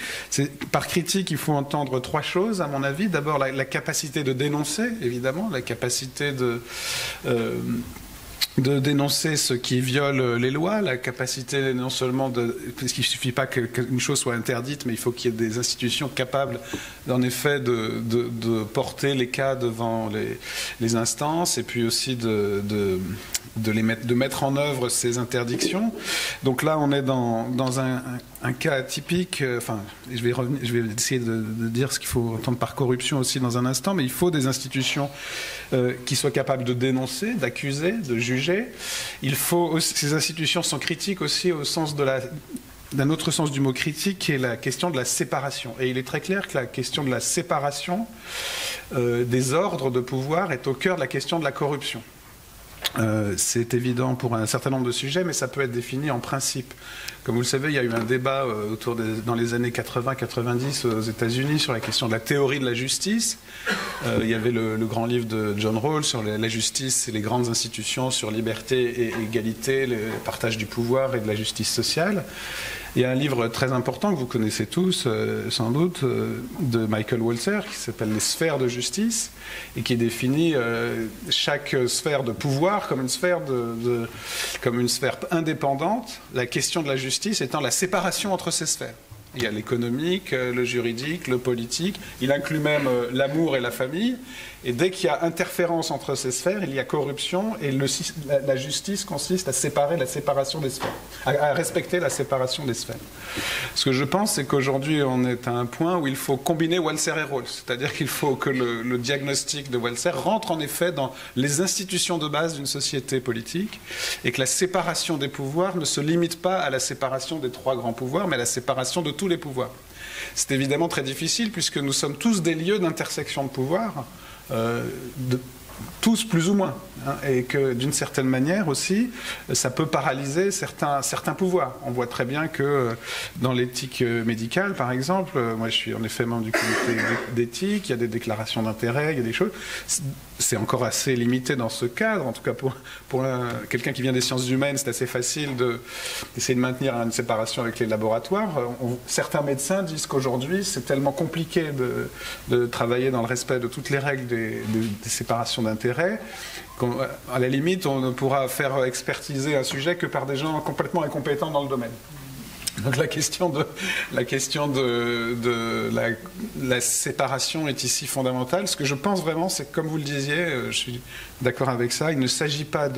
Par critique, il faut entendre 3 choses, à mon avis. D'abord, la capacité de dénoncer, évidemment, la capacité de dénoncer ce qui viole les lois, la capacité non seulement parce qu'il ne suffit pas qu'une chose soit interdite, mais il faut qu'il y ait des institutions capables, en effet, de porter les cas devant les instances, et puis aussi de mettre en œuvre ces interdictions. Donc là, on est dans un cas typique. Je vais essayer de dire ce qu'il faut entendre par corruption aussi dans un instant, mais il faut des institutions qui soient capables de dénoncer, d'accuser, de juger. Ces institutions sont critiques aussi au sens d'un autre sens du mot critique, qui est la question de la séparation. Et il est très clair que la question de la séparation des ordres de pouvoir est au cœur de la question de la corruption. C'est évident pour un certain nombre de sujets, mais ça peut être défini en principe. Comme vous le savez, il y a eu un débat dans les années 80-90 aux États-Unis sur la question de la théorie de la justice. Il y avait le grand livre de John Rawls sur la justice et les grandes institutions, sur liberté et égalité, le partage du pouvoir et de la justice sociale. Il y a un livre très important que vous connaissez tous, sans doute, de Michael Walzer, qui s'appelle « Les sphères de justice » et qui définit chaque sphère de pouvoir comme une sphère indépendante, la question de la justice étant la séparation entre ces sphères. Il y a l'économique, le juridique, le politique. Il inclut même l'amour et la famille. Et dès qu'il y a interférence entre ces sphères, il y a corruption. Et la justice consiste à séparer la séparation des sphères, à respecter la séparation des sphères. Ce que je pense, c'est qu'aujourd'hui, on est à un point où il faut combiner Walser et Rawls. C'est-à-dire qu'il faut que le diagnostic de Walser rentre en effet dans les institutions de base d'une société politique et que la séparation des pouvoirs ne se limite pas à la séparation des 3 grands pouvoirs, mais à la séparation de tous les pouvoirs. C'est évidemment très difficile puisque nous sommes tous des lieux d'intersection de pouvoirs, tous plus ou moins, hein, et que d'une certaine manière aussi, ça peut paralyser certains pouvoirs. On voit très bien que dans l'éthique médicale, par exemple, moi je suis en effet membre du comité d'éthique, il y a des déclarations d'intérêt, il y a des choses. C'est encore assez limité dans ce cadre, en tout cas pour quelqu'un qui vient des sciences humaines, c'est assez facile d'essayer de maintenir une séparation avec les laboratoires. Certains médecins disent qu'aujourd'hui, c'est tellement compliqué de travailler dans le respect de toutes les règles des séparations d'intérêts qu'à la limite, on ne pourra faire expertiser un sujet que par des gens complètement incompétents dans le domaine. Donc la question de la séparation est ici fondamentale. Ce que je pense vraiment, c'est que comme vous le disiez, je suis d'accord avec ça, il ne s'agit pas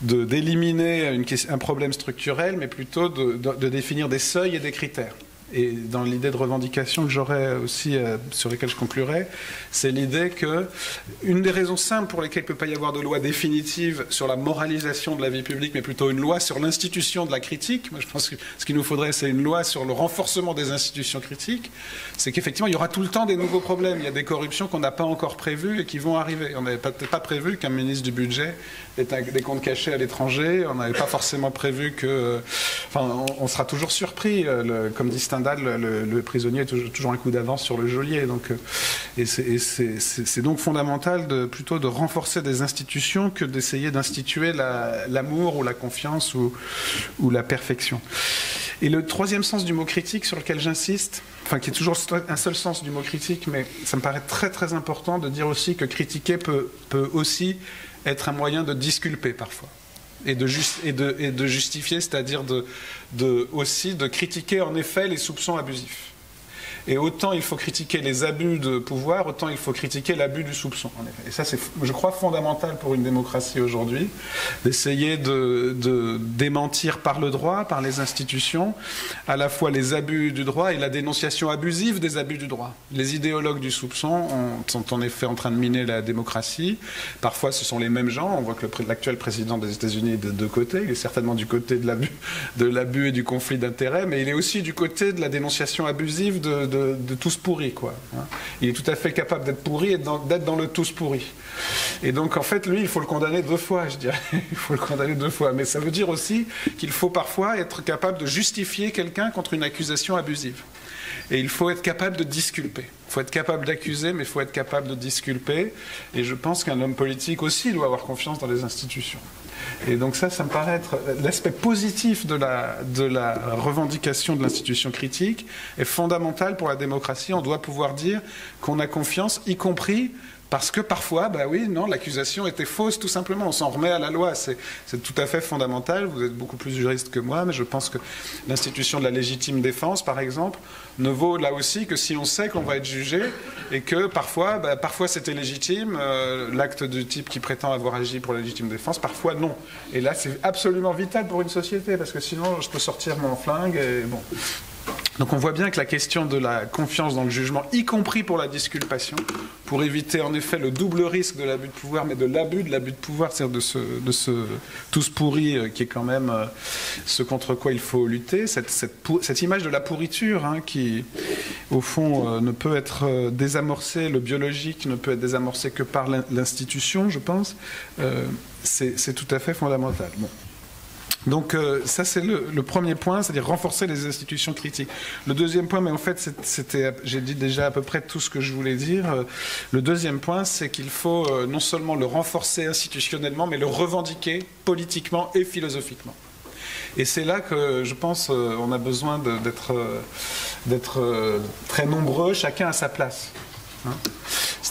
d'éliminer un problème structurel, mais plutôt de définir des seuils et des critères. Et dans l'idée de revendication que j'aurais aussi, sur laquelle je conclurai, c'est l'idée que une des raisons simples pour lesquelles il ne peut pas y avoir de loi définitive sur la moralisation de la vie publique, mais plutôt une loi sur l'institution de la critique, moi je pense que ce qu'il nous faudrait, c'est une loi sur le renforcement des institutions critiques, c'est qu'effectivement, il y aura tout le temps des nouveaux problèmes. Il y a des corruptions qu'on n'a pas encore prévues et qui vont arriver. On n'avait peut-être pas prévu qu'un ministre du budget ait des comptes cachés à l'étranger. On n'avait pas forcément prévu que... Enfin, on sera toujours surpris. Comme dit Stendhal, le prisonnier est toujours un coup d'avance sur le geôlier. Donc, et c'est donc fondamental plutôt de renforcer des institutions que d'essayer d'instituer l'amour ou la confiance ou la perfection. Et le troisième sens du mot critique sur lequel j'insiste, enfin qui est toujours un seul sens du mot critique, mais ça me paraît très très important de dire aussi que critiquer peut aussi être un moyen de disculper parfois. Et de justifier, c'est-à-dire aussi de critiquer en effet les soupçons abusifs. Et autant il faut critiquer les abus de pouvoir, autant il faut critiquer l'abus du soupçon, en effet. Et ça, c'est, je crois, fondamental pour une démocratie aujourd'hui, d'essayer de démentir par le droit, par les institutions, à la fois les abus du droit et la dénonciation abusive des abus du droit. Les idéologues du soupçon sont en effet en train de miner la démocratie. Parfois, ce sont les mêmes gens. On voit que l'actuel président des États-Unis est de deux côtés. Il est certainement du côté de l'abus et du conflit d'intérêts, mais il est aussi du côté de la dénonciation abusive de tous pourris, quoi. Il est tout à fait capable d'être pourri et d'être dans le tous pourri. Et donc, en fait, lui, il faut le condamner 2 fois, je dirais. Il faut le condamner 2 fois. Mais ça veut dire aussi qu'il faut parfois être capable de justifier quelqu'un contre une accusation abusive. Et il faut être capable de disculper. Il faut être capable d'accuser, mais il faut être capable de disculper. Et je pense qu'un homme politique aussi doit avoir confiance dans les institutions. Et donc ça me paraît être l'aspect positif de la revendication de l'institution critique est fondamental pour la démocratie. On doit pouvoir dire qu'on a confiance, y compris parce que parfois, bah oui, non, l'accusation était fausse, tout simplement. On s'en remet à la loi. C'est tout à fait fondamental. Vous êtes beaucoup plus juriste que moi, mais je pense que l'institution de la légitime défense, par exemple, ne vaut là aussi que si on sait qu'on va être jugé et que parfois c'était légitime, l'acte du type qui prétend avoir agi pour la légitime défense, parfois non. Et là, c'est absolument vital pour une société, parce que sinon, je peux sortir mon flingue et bon... Donc on voit bien que la question de la confiance dans le jugement, y compris pour la disculpation, pour éviter en effet le double risque de l'abus de pouvoir, mais de l'abus de pouvoir, c'est-à-dire de ce tous pourri qui est quand même ce contre quoi il faut lutter, cette image de la pourriture qui, au fond, ne peut être désamorcée, le biologique ne peut être désamorcé que par l'institution, je pense, c'est tout à fait fondamental. Bon. Donc ça c'est le premier point, c'est-à-dire renforcer les institutions critiques. Le deuxième point, mais en fait j'ai dit déjà à peu près tout ce que je voulais dire. Le deuxième point, c'est qu'il faut non seulement le renforcer institutionnellement, mais le revendiquer politiquement et philosophiquement. Et c'est là que je pense on a besoin d'être très nombreux, chacun à sa place.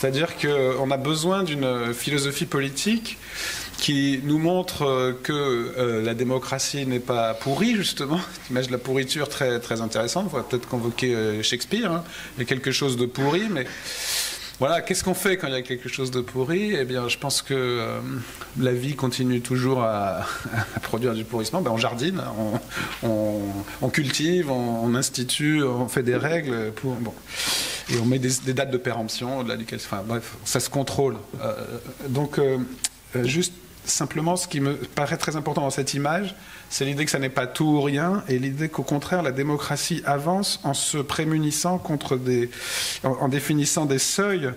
C'est-à-dire qu'on a besoin d'une philosophie politique qui nous montre que la démocratie n'est pas pourrie, justement. L'image de la pourriture très, très intéressante. On va peut-être convoquer Shakespeare. Hein. Il y a quelque chose de pourri, mais voilà, qu'est-ce qu'on fait quand il y a quelque chose de pourri? Eh bien, je pense que la vie continue toujours à produire du pourrissement. Ben, on jardine, on cultive, on institue, on fait des règles pour... Bon. Et on met des dates de péremption, au-delà duquel... Enfin, bref, ça se contrôle. Juste simplement, ce qui me paraît très important dans cette image, c'est l'idée que ça n'est pas tout ou rien, et l'idée qu'au contraire, la démocratie avance en se prémunissant contre en définissant des seuils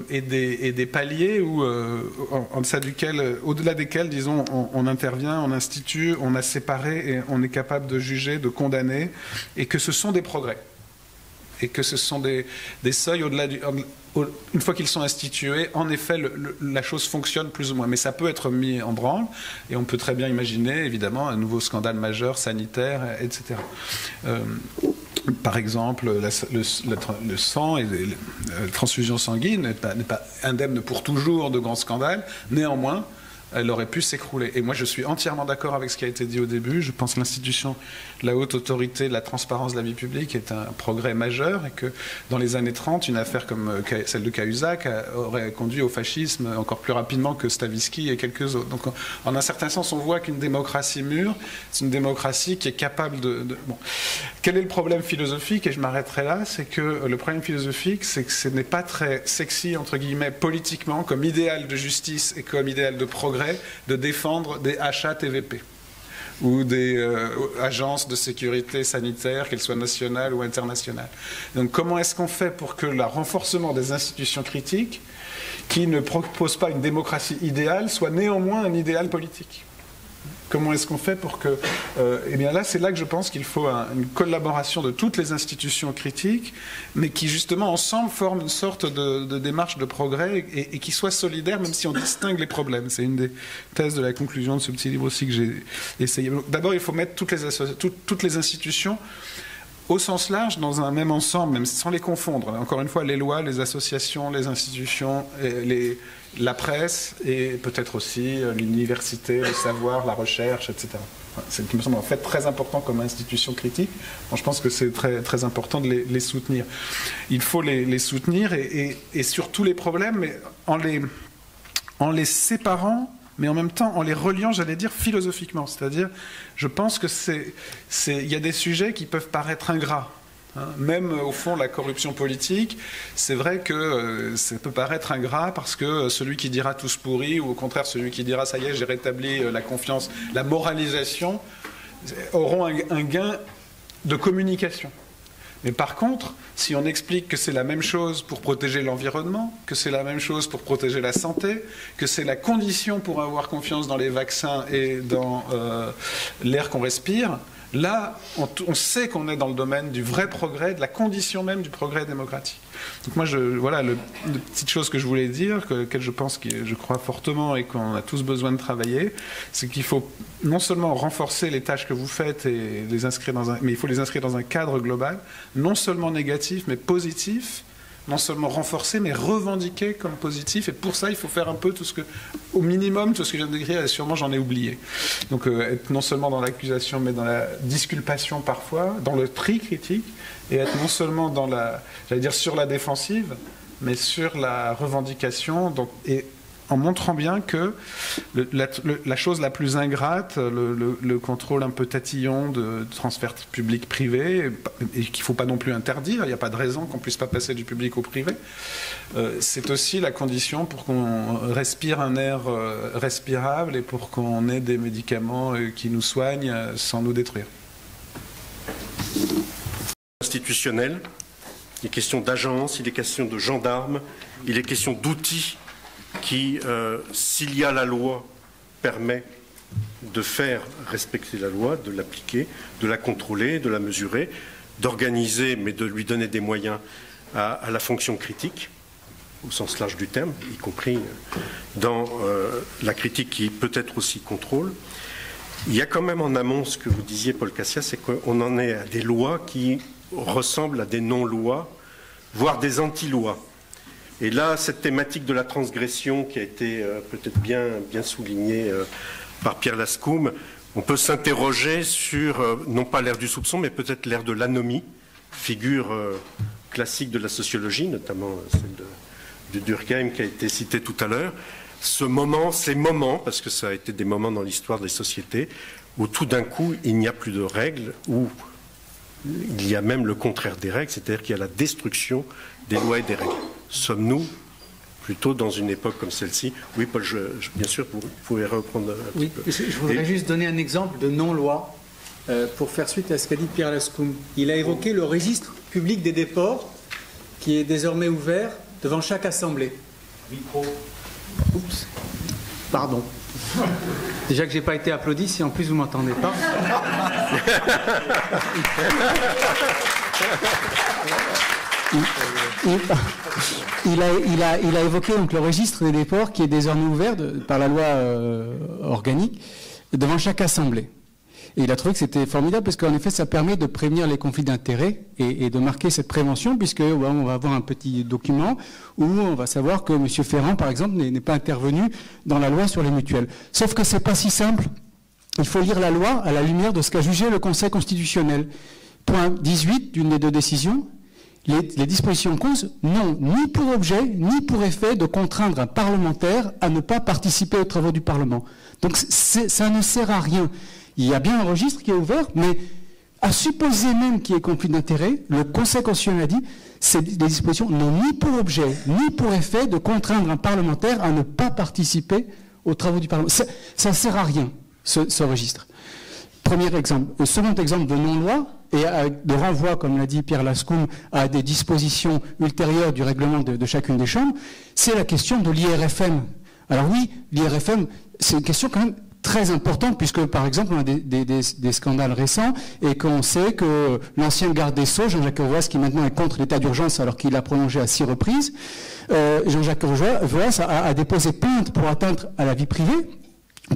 et des paliers où, au-delà desquels, disons, on intervient, on institue, on a séparé et on est capable de juger, de condamner, et que ce sont des progrès. Et que ce sont des seuils au-delà une fois qu'ils sont institués, en effet, la chose fonctionne plus ou moins. Mais ça peut être mis en branle, et on peut très bien imaginer, évidemment, un nouveau scandale majeur, sanitaire, etc. Par exemple, le sang et la transfusion sanguine n'est pas indemne pour toujours de grands scandales. Néanmoins, elle aurait pu s'écrouler. Et moi, je suis entièrement d'accord avec ce qui a été dit au début. Je pense que l'institution de la haute autorité, de la transparence de la vie publique est un progrès majeur, et que dans les années 30, une affaire comme celle de Cahuzac aurait conduit au fascisme encore plus rapidement que Stavisky et quelques autres. Donc, en un certain sens, on voit qu'une démocratie mûre, c'est une démocratie qui est capable Bon. Quel est le problème philosophique? Et je m'arrêterai là. C'est que le problème philosophique, c'est que ce n'est pas très sexy, entre guillemets, politiquement, comme idéal de justice et comme idéal de progrès, de défendre des HATVP ou des agences de sécurité sanitaire, qu'elles soient nationales ou internationales. Donc comment est-ce qu'on fait pour que le renforcement des institutions critiques, qui ne propose pas une démocratie idéale, soit néanmoins un idéal politique? Comment est-ce qu'on fait pour que... eh bien là, c'est là que je pense qu'il faut une collaboration de toutes les institutions critiques, mais qui justement ensemble forment une sorte de démarche de progrès et qui soit solidaire, même si on distingue les problèmes. C'est une des thèses de la conclusion de ce petit livre aussi que j'ai essayé. D'abord, il faut mettre toutes les institutions au sens large, dans un même ensemble, même sans les confondre. Encore une fois, les lois, les associations, les institutions, la presse et peut-être aussi l'université, le savoir, la recherche, etc. C'est ce qui me semble en fait très important comme institution critique. Bon, je pense que c'est très, très important de les soutenir. Il faut les soutenir et sur tous les problèmes, mais en les séparant, mais en même temps en les reliant, j'allais dire, philosophiquement. C'est-à-dire, je pense que il y a des sujets qui peuvent paraître ingrats. Hein. Même, au fond, la corruption politique, c'est vrai que ça peut paraître ingrat parce que celui qui dira tous pourris, ou au contraire celui qui dira « ça y est, j'ai rétabli la confiance », la moralisation, auront un gain de communication. Mais par contre, si on explique que c'est la même chose pour protéger l'environnement, que c'est la même chose pour protéger la santé, que c'est la condition pour avoir confiance dans les vaccins et dans l'air qu'on respire, là, on sait qu'on est dans le domaine du vrai progrès, de la condition même du progrès démocratique. Donc moi, voilà, la petite chose que je voulais dire, je pense, je crois fortement et qu'on a tous besoin de travailler, c'est qu'il faut non seulement renforcer les tâches que vous faites et les inscrire mais il faut les inscrire dans un cadre global, non seulement négatif, mais positif, non seulement renforcer, mais revendiquer comme positif. Et pour ça, il faut faire un peu au minimum, tout ce que je viens de décrire, et sûrement j'en ai oublié. Donc être non seulement dans l'accusation, mais dans la disculpation parfois, dans le tri critique, et être non seulement j'allais dire sur la défensive, mais sur la revendication, et en montrant bien que la chose la plus ingrate, le contrôle un peu tatillon de transfert public-privé, et qu'il ne faut pas non plus interdire, il n'y a pas de raison qu'on ne puisse pas passer du public au privé, c'est aussi la condition pour qu'on respire un air respirable et pour qu'on ait des médicaments qui nous soignent sans nous détruire. Institutionnel, il est question d'agence, il est question de gendarmes, il est question d'outils qui, s'il y a la loi, permet de faire respecter la loi, de l'appliquer, de la contrôler, de la mesurer, d'organiser, mais de lui donner des moyens à la fonction critique, au sens large du terme, y compris dans la critique qui peut être aussi contrôle. Il y a quand même en amont ce que vous disiez, Paul Cassia, c'est qu'on en est à des lois qui ressemblent à des non-lois, voire des anti-lois. Et là, cette thématique de la transgression qui a été peut-être bien soulignée par Pierre Lascoum, on peut s'interroger sur, non pas l'ère du soupçon, mais peut-être l'ère de l'anomie, figure classique de la sociologie, notamment celle de Durkheim qui a été citée tout à l'heure. Ces moments, parce que ça a été des moments dans l'histoire des sociétés, où tout d'un coup, il n'y a plus de règles, où il y a même le contraire des règles, c'est-à-dire qu'il y a la destruction des lois et des règles. Sommes-nous plutôt dans une époque comme celle-ci? Oui, Paul, bien sûr, vous pouvez reprendre un petit peu. Je voudrais juste donner un exemple de non-loi pour faire suite à ce qu'a dit Pierre Lascoum. Il a évoqué le registre public des déports qui est désormais ouvert devant chaque assemblée. Micro. Oups. Pardon. Déjà que je n'ai pas été applaudi, si en plus vous ne m'entendez pas. Il a évoqué donc le registre des déports qui est désormais ouvert par la loi organique devant chaque assemblée. Et il a trouvé que c'était formidable parce qu'en effet ça permet de prévenir les conflits d'intérêts et de marquer cette prévention, puisque on va avoir un petit document où on va savoir que M. Ferrand par exemple n'est pas intervenu dans la loi sur les mutuelles. Sauf que c'est pas si simple. Il faut lire la loi à la lumière de ce qu'a jugé le Conseil constitutionnel. Point 18 d'une des deux décisions. Les dispositions en cause n'ont ni pour objet ni pour effet de contraindre un parlementaire à ne pas participer aux travaux du Parlement. Donc ça ne sert à rien. Il y a bien un registre qui est ouvert, mais à supposer même qu'il y ait conflit d'intérêts, le Conseil constitutionnel a dit que les dispositions n'ont ni pour objet ni pour effet de contraindre un parlementaire à ne pas participer aux travaux du Parlement. Ça ne sert à rien, ce registre. Premier exemple. Le second exemple de non-loi, et de renvoi, comme l'a dit Pierre Lascoum, à des dispositions ultérieures du règlement de chacune des chambres, c'est la question de l'IRFM. Alors oui, l'IRFM, c'est une question quand même très importante, puisque par exemple on a des scandales récents et qu'on sait que l'ancien garde des Sceaux, Jean-Jacques Urvoas, qui maintenant est contre l'état d'urgence alors qu'il l'a prolongé à 6 reprises, Jean-Jacques Urvoas a déposé plainte pour atteinte à la vie privée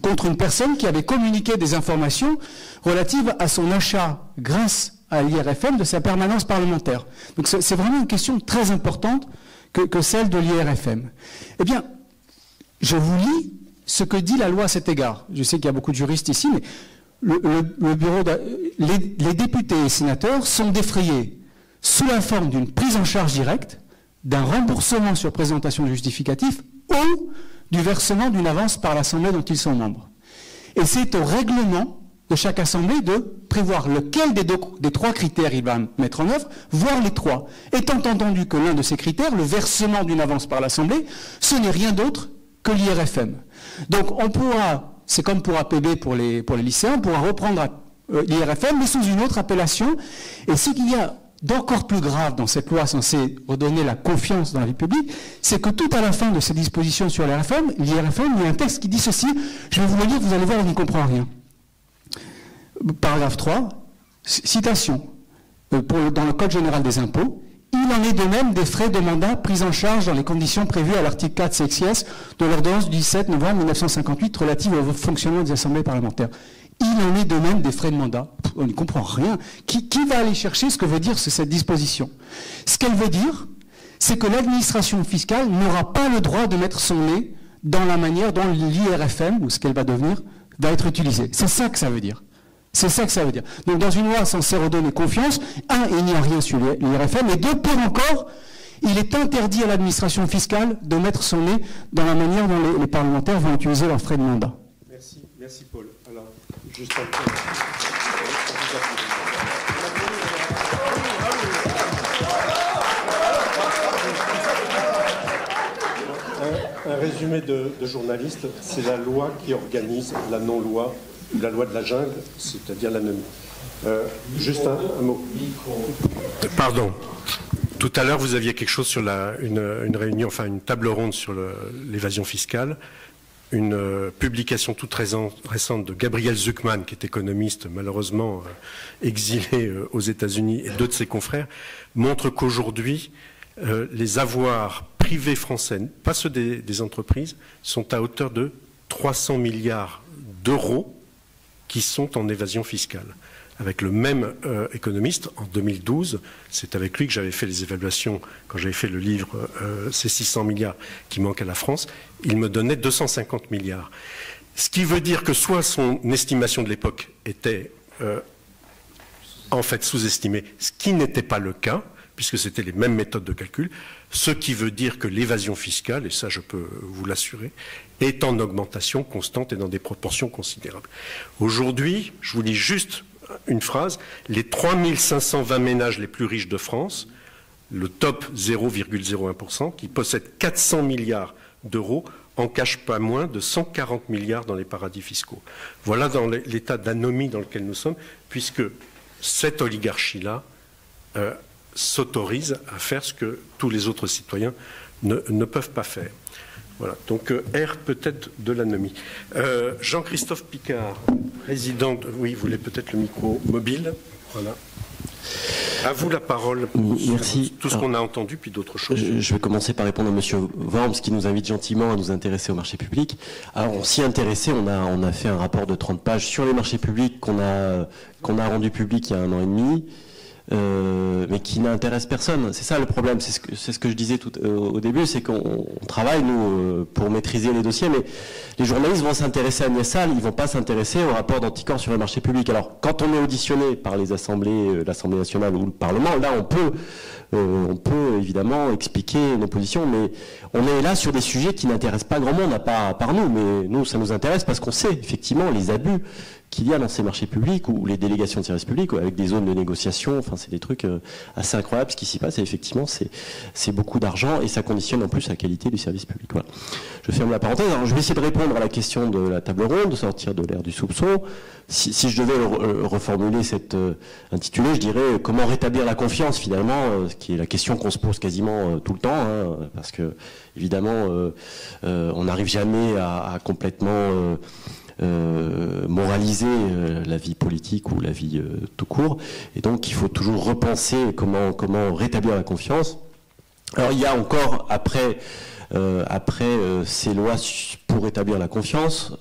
contre une personne qui avait communiqué des informations relatives à son achat grâce à l'IRFM de sa permanence parlementaire. Donc c'est vraiment une question très importante que celle de l'IRFM. Eh bien, je vous lis ce que dit la loi à cet égard. Je sais qu'il y a beaucoup de juristes ici, mais les députés et sénateurs sont défrayés sous la forme d'une prise en charge directe, d'un remboursement sur présentation de justificatif ou du versement d'une avance par l'Assemblée dont ils sont membres. Et c'est au règlement de chaque Assemblée de prévoir lequel des trois critères il va mettre en œuvre, voire les trois. Étant entendu que l'un de ces critères, le versement d'une avance par l'Assemblée, ce n'est rien d'autre que l'IRFM. Donc on pourra, c'est comme pour APB pour les lycéens, on pourra reprendre l'IRFM, mais sous une autre appellation. Et ce qu'il y a d'encore plus grave dans cette loi censée redonner la confiance dans la vie publique, c'est que tout à la fin de ces dispositions sur l'IRFM, il y a un texte qui dit ceci, je vais vous le lire, vous allez voir, on n'y comprend rien. Paragraphe 3, citation, dans le Code général des impôts, il en est de même des frais de mandat pris en charge dans les conditions prévues à l'article 4 sexies de l'ordonnance du 17 novembre 1958 relative au fonctionnement des assemblées parlementaires. Il en est de même des frais de mandat. On n'y comprend rien. Qui va aller chercher ce que veut dire cette disposition? Ce qu'elle veut dire, c'est que l'administration fiscale n'aura pas le droit de mettre son nez dans la manière dont l'IRFM, ou ce qu'elle va devenir, va être utilisée. C'est ça que ça veut dire. C'est ça que ça veut dire. Donc dans une loi censée redonner confiance, il n'y a rien sur l'IRFM, et deux, pire encore, il est interdit à l'administration fiscale de mettre son nez dans la manière dont les parlementaires vont utiliser leurs frais de mandat. Merci Paul. Alors, juste un résumé de journaliste, c'est la loi qui organise la non-loi, la loi de la jungle, c'est-à-dire l'anomie. Juste un mot. Pardon. Tout à l'heure, vous aviez quelque chose sur une réunion, enfin une table ronde sur l'évasion fiscale. Une publication toute récente de Gabriel Zucman, qui est économiste, malheureusement exilé aux États-Unis, et deux de ses confrères, montre qu'aujourd'hui, les avoirs privés français, pas ceux des entreprises, sont à hauteur de 300 milliards d'euros qui sont en évasion fiscale. avec le même économiste en 2012. C'est avec lui que j'avais fait les évaluations quand j'avais fait le livre ces 600 milliards qui manquent à la France. Il me donnait 250 milliards. Ce qui veut dire que soit son estimation de l'époque était en fait sous-estimée, ce qui n'était pas le cas, puisque c'était les mêmes méthodes de calcul, ce qui veut dire que l'évasion fiscale, et ça je peux vous l'assurer, est en augmentation constante et dans des proportions considérables. Aujourd'hui, je vous lis juste une phrase, les 3520 ménages les plus riches de France, le top 0,01%, qui possèdent 400 milliards d'euros, en cachent pas moins de 140 milliards dans les paradis fiscaux. Voilà dans l'état d'anomie dans lequel nous sommes, puisque cette oligarchie-là s'autorise à faire ce que tous les autres citoyens ne peuvent pas faire. Voilà. Donc R peut-être de l'anomie. Jean-Christophe Picard, président, oui, vous voulez peut-être le micro mobile. Voilà. À vous la parole. Merci. Tout ce qu'on a entendu, puis d'autres choses. Je vais commencer par répondre à M. Worms, qui nous invite gentiment à nous intéresser au marché public. Alors, on s'y intéressait, on a fait un rapport de 30 pages sur les marchés publics qu'on a rendu public il y a 1 an et demi. Mais qui n'intéresse personne. C'est ça le problème, c'est ce que je disais au début, c'est qu'on travaille, nous, pour maîtriser les dossiers, mais les journalistes vont s'intéresser à Niessal, ils vont pas s'intéresser au rapport d'Anticor sur les marchés publics. Alors, quand on est auditionné par les assemblées, l'Assemblée nationale ou le Parlement, là, on peut évidemment expliquer nos positions, mais on est là sur des sujets qui n'intéressent pas grand monde, à part nous, mais nous, ça nous intéresse parce qu'on sait, effectivement, les abus qu'il y a dans ces marchés publics ou les délégations de services publics avec des zones de négociation, enfin c'est des trucs assez incroyables ce qui s'y passe et effectivement c'est beaucoup d'argent et ça conditionne en plus la qualité du service public. Voilà. Je ferme la parenthèse. Alors je vais essayer de répondre à la question de la table ronde, de sortir de l'ère du soupçon. Si je devais reformuler cet intitulé, je dirais comment rétablir la confiance finalement, ce qui est la question qu'on se pose quasiment tout le temps, hein, parce que évidemment on n'arrive jamais à complètement moraliser la vie politique ou la vie tout court, et donc il faut toujours repenser comment rétablir la confiance. Alors il y a encore après ces lois pour rétablir la confiance,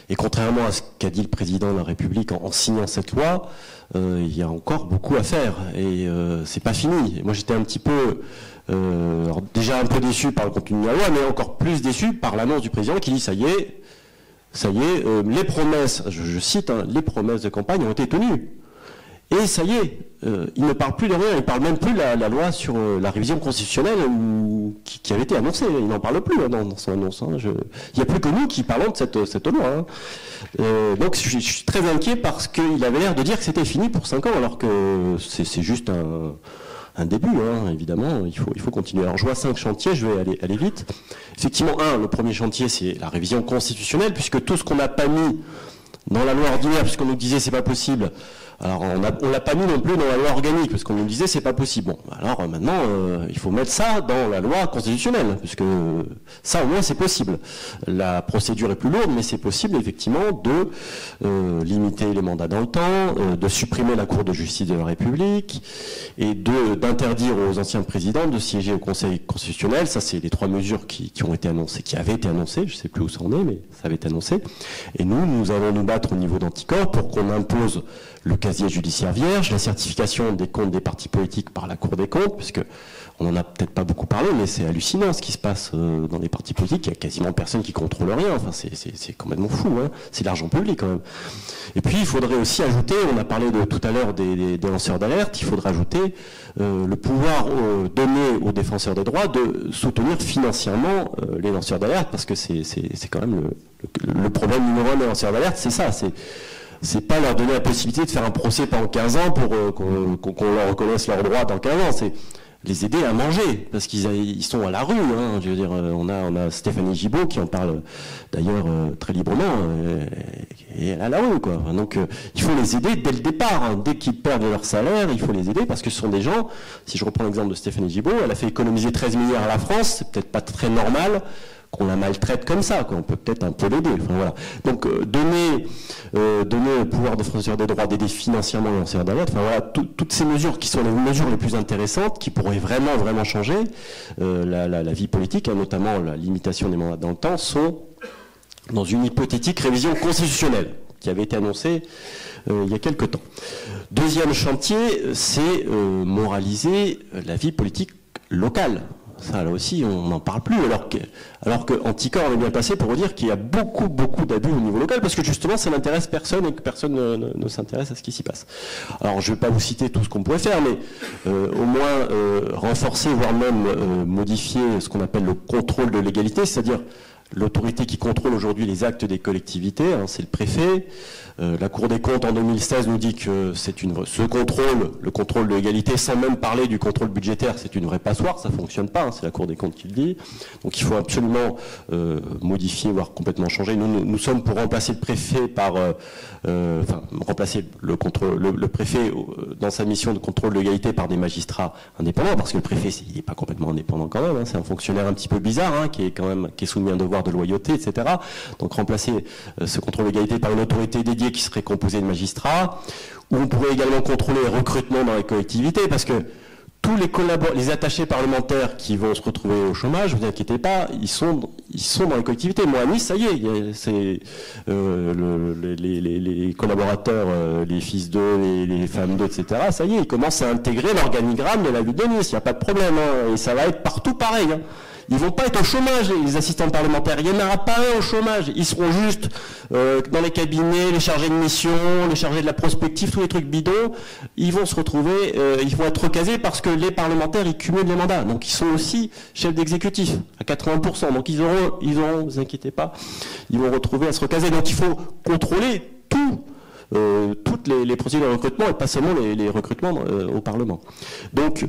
et contrairement à ce qu'a dit le président de la République en signant cette loi, il y a encore beaucoup à faire et c'est pas fini. Moi j'étais un petit peu alors déjà un peu déçu par le contenu de la loi, mais encore plus déçu par l'annonce du président qui dit ça y est, les promesses, je cite, hein, les promesses de campagne ont été tenues. Et ça y est, il ne parle plus de rien, il ne parle même plus de la loi sur la révision constitutionnelle qui avait été annoncée. Il n'en parle plus hein, dans son annonce. Hein. Il n'y a plus que nous qui parlons de cette loi. Hein. Donc je suis très inquiet parce qu'il avait l'air de dire que c'était fini pour 5 ans, alors que c'est juste un début, hein, évidemment, il faut continuer. Alors je vois 5 chantiers, je vais aller vite. Effectivement, le premier chantier, c'est la révision constitutionnelle, puisque tout ce qu'on n'a pas mis dans la loi ordinaire, puisqu'on nous disait c'est pas possible, alors on l'a pas mis non plus dans la loi organique, parce qu'on nous disait c'est pas possible. Bon, alors maintenant, il faut mettre ça dans la loi constitutionnelle, puisque ça au moins c'est possible. La procédure est plus lourde, mais c'est possible effectivement de limiter les mandats dans le temps, de supprimer la Cour de justice de la République, et d'interdire aux anciens présidents de siéger au Conseil constitutionnel. Ça c'est les 3 mesures qui ont été annoncées, qui avaient été annoncées, je sais plus où ça en est, mais ça avait été annoncé. Et nous allons nous battre au niveau d'Anticor pour qu'on impose le casier judiciaire vierge, la certification des comptes des partis politiques par la Cour des comptes, puisque on n'en a peut-être pas beaucoup parlé, mais c'est hallucinant ce qui se passe dans les partis politiques. Il y a quasiment personne qui contrôle rien. Enfin, c'est complètement fou. Hein. C'est de l'argent public quand même. Et puis, il faudrait aussi ajouter, on a parlé tout à l'heure des lanceurs d'alerte, il faudrait ajouter le pouvoir donné aux défenseurs des droits de soutenir financièrement les lanceurs d'alerte, parce que c'est quand même le problème numéro 1 des lanceurs d'alerte, c'est ça. C'est pas leur donner la possibilité de faire un procès pendant 15 ans pour qu'on leur reconnaisse leurs droits dans 15 ans. C'est les aider à manger, parce qu'ils sont à la rue. Hein. Je veux dire, on a Stéphanie Gibault qui en parle d'ailleurs très librement, et elle est à la rue, quoi. Donc il faut les aider dès le départ. Hein. Dès qu'ils perdent leur salaire, il faut les aider, parce que ce sont des gens, si je reprends l'exemple de Stéphanie Gibault, elle a fait économiser 13 milliards à la France, c'est peut-être pas très normal qu'on la maltraite comme ça, quoi. On peut peut-être un peu l'aider. Enfin, voilà. Donc donner au pouvoir défenseur des droits d'aider financièrement les lanceurs d'alerte. Enfin voilà, toutes ces mesures qui sont les mesures les plus intéressantes, qui pourraient vraiment changer la vie politique, hein, notamment la limitation des mandats dans le temps, sont dans une hypothétique révision constitutionnelle qui avait été annoncé il y a quelque temps. Deuxième chantier, c'est moraliser la vie politique locale. Ça, là aussi, on n'en parle plus, alors que Anticor est bien passé pour vous dire qu'il y a beaucoup d'abus au niveau local, parce que justement, ça n'intéresse personne et que personne ne s'intéresse à ce qui s'y passe. Alors, je ne vais pas vous citer tout ce qu'on pourrait faire, mais au moins renforcer, voire même modifier ce qu'on appelle le contrôle de légalité, c'est-à-dire l'autorité qui contrôle aujourd'hui les actes des collectivités, hein, c'est le préfet. La Cour des comptes en 2016 nous dit que ce contrôle, le contrôle de l'égalité, sans même parler du contrôle budgétaire, c'est une vraie passoire, ça fonctionne pas, hein, c'est la Cour des comptes qui le dit. Donc il faut absolument modifier, voire complètement changer. Nous sommes pour remplacer le préfet par, remplacer le préfet dans sa mission de contrôle de l'égalité par des magistrats indépendants, parce que le préfet, il n'est pas complètement indépendant quand même, hein, c'est un fonctionnaire un petit peu bizarre, hein, qui est soumis à un devoir de loyauté, etc. Donc remplacer ce contrôle de l'égalité par une autorité dédiée qui serait composée de magistrats, où on pourrait également contrôler les recrutements dans les collectivités, parce que tous les attachés parlementaires qui vont se retrouver au chômage, vous inquiétez pas, ils sont dans les collectivités. Moi, à Nice, ça y est, c'est les collaborateurs, les fils d'eux, les femmes d'eux, etc., ça y est, ils commencent à intégrer l'organigramme de la ville de Nice, il n'y a pas de problème, hein, et ça va être partout pareil, hein. Ils vont pas être au chômage, les assistants parlementaires. Il n'y en aura pas un au chômage. Ils seront juste dans les cabinets, les chargés de mission, les chargés de la prospective, tous les trucs bidons. Ils vont se retrouver, ils vont être recasés parce que les parlementaires, ils cumulent les mandats. Donc ils sont aussi chefs d'exécutif à 80%. Donc ils auront, vous inquiétez pas, ils vont retrouver à se recaser. Donc il faut contrôler toutes les procédures de recrutement et pas seulement les recrutements au Parlement. Donc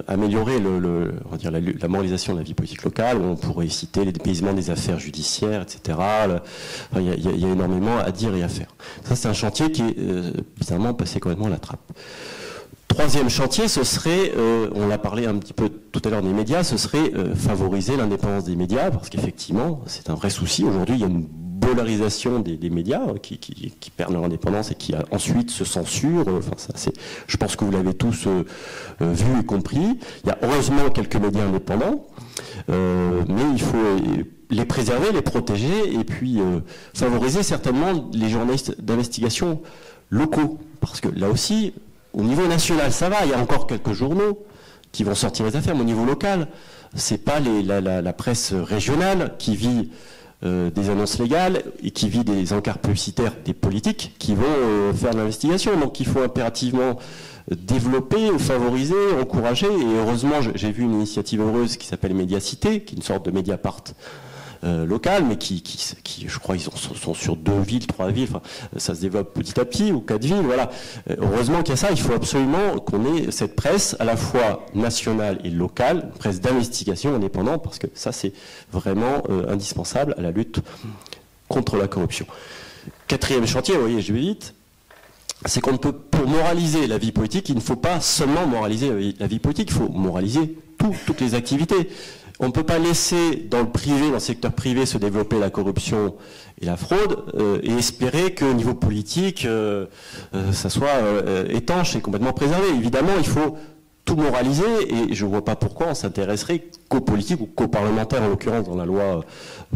améliorer on va dire la moralisation de la vie politique locale, on pourrait citer les dépaysements des affaires judiciaires, etc. Il y a énormément à dire et à faire. Ça, c'est un chantier qui est bizarrement passé complètement à la trappe. Troisième chantier, ce serait, on l'a parlé un petit peu tout à l'heure des médias, ce serait favoriser l'indépendance des médias, parce qu'effectivement, c'est un vrai souci. Aujourd'hui, il y a une polarisation des médias qui perdent leur indépendance et qui ensuite se censurent. Enfin, je pense que vous l'avez tous vu et compris. Il y a heureusement quelques médias indépendants, mais il faut les préserver, les protéger et puis favoriser certainement les journalistes d'investigation locaux. Parce que là aussi, au niveau national, ça va. Il y a encore quelques journaux qui vont sortir les affaires, mais au niveau local, c'est pas la presse régionale qui vit des annonces légales et qui vit des encarts publicitaires des politiques qui vont faire de l'investigation. Donc il faut impérativement développer, favoriser, encourager. Et heureusement, j'ai vu une initiative heureuse qui s'appelle Médiacité, qui est une sorte de Mediapart local, mais qui je crois, ils sont sur 2 villes, 3 villes, enfin, ça se développe petit à petit, ou 4 villes, voilà. Heureusement qu'il y a ça, il faut absolument qu'on ait cette presse à la fois nationale et locale, une presse d'investigation indépendante, parce que ça, c'est vraiment indispensable à la lutte contre la corruption. Quatrième chantier, vous voyez, je vais vite, c'est qu'on peut, pour moraliser la vie politique, il ne faut pas seulement moraliser la vie politique, il faut moraliser toutes les activités. On ne peut pas laisser dans le secteur privé se développer la corruption et la fraude et espérer qu'au niveau politique, ça soit étanche et complètement préservé. Évidemment, il faut tout moraliser et je ne vois pas pourquoi on s'intéresserait qu'aux politiques ou qu'aux parlementaires, en l'occurrence dans la loi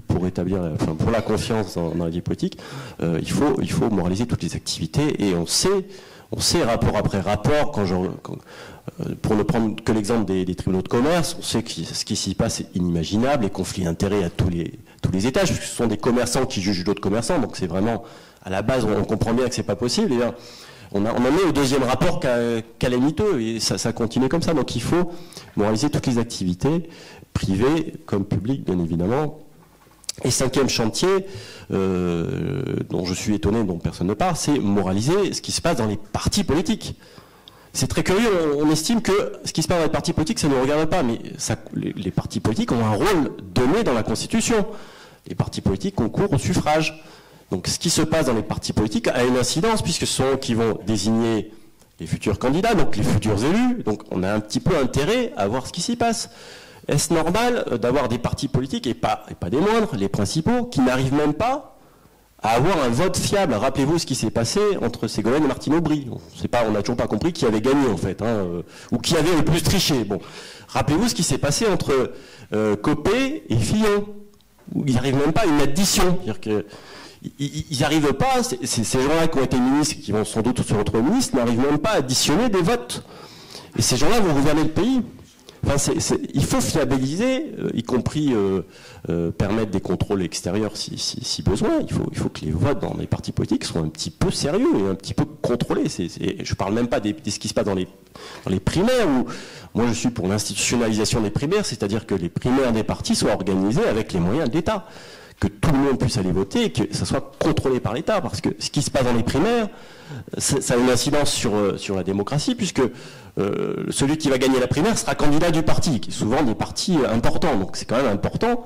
pour pour la confiance dans la vie politique. Il faut moraliser toutes les activités et on sait rapport après rapport, pour ne prendre que l'exemple des tribunaux de commerce, on sait que ce qui s'y passe est inimaginable, les conflits d'intérêts à tous les étages, puisque ce sont des commerçants qui jugent d'autres commerçants, donc c'est vraiment, à la base, on comprend bien que c'est pas possible. Et là, on en est au deuxième rapport calamiteux, et ça continue comme ça. Donc il faut moraliser toutes les activités, privées comme publiques, bien évidemment. Et cinquième chantier, dont je suis étonné, dont personne ne parle, c'est moraliser ce qui se passe dans les partis politiques. C'est très curieux, on estime que ce qui se passe dans les partis politiques, ça ne nous regarde pas, mais les partis politiques ont un rôle donné dans la Constitution. Les partis politiques concourent au suffrage. Donc ce qui se passe dans les partis politiques a une incidence, puisque ce sont eux qui vont désigner les futurs candidats, donc les futurs élus. Donc on a un petit peu intérêt à voir ce qui s'y passe. Est-ce normal d'avoir des partis politiques, et pas des moindres, les principaux, qui n'arrivent même pas à avoir un vote fiable? Rappelez-vous ce qui s'est passé entre Ségolène et Martine Aubry. On n'a toujours pas compris qui avait gagné en fait, ou qui avait le plus triché. Bon, rappelez-vous ce qui s'est passé entre Copé et Fillon, où il n'arrive même pas à une addition. C'est-à-dire ils n'arrivent pas, ces gens-là qui ont été ministres, qui vont sans doute se retrouver ministres, n'arrivent même pas à additionner des votes. Et ces gens-là vont gouverner le pays. Enfin, il faut fiabiliser, y compris permettre des contrôles extérieurs si besoin. Il faut que les votes dans les partis politiques soient un petit peu sérieux et un petit peu contrôlés. Je ne parle même pas de ce qui se passe dans les primaires, où moi je suis pour l'institutionnalisation des primaires, c'est-à-dire que les primaires des partis soient organisées avec les moyens de l'État, que tout le monde puisse aller voter et que ça soit contrôlé par l'État, parce que ce qui se passe dans les primaires, ça a une incidence sur la démocratie, puisque celui qui va gagner la primaire sera candidat du parti, qui est souvent des partis importants. Donc c'est quand même important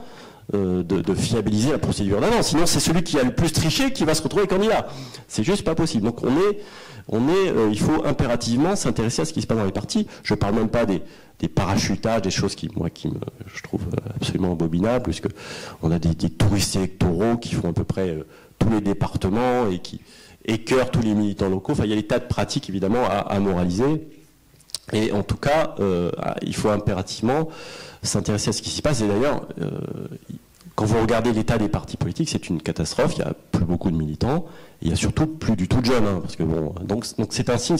de fiabiliser la procédure d'avance. Sinon, c'est celui qui a le plus triché qui va se retrouver candidat. C'est juste pas possible. Donc il faut impérativement s'intéresser à ce qui se passe dans les partis. Je parle même pas des parachutages, des choses je trouve absolument abominables, puisque on a des touristes électoraux qui font à peu près tous les départements et qui écœurent tous les militants locaux. Enfin, il y a des tas de pratiques évidemment à moraliser. Et en tout cas, il faut impérativement s'intéresser à ce qui s'y passe. Et d'ailleurs, quand vous regardez l'état des partis politiques, c'est une catastrophe. Il n'y a plus beaucoup de militants. Et il n'y a surtout plus du tout de jeunes. Parce que donc c'est un signe.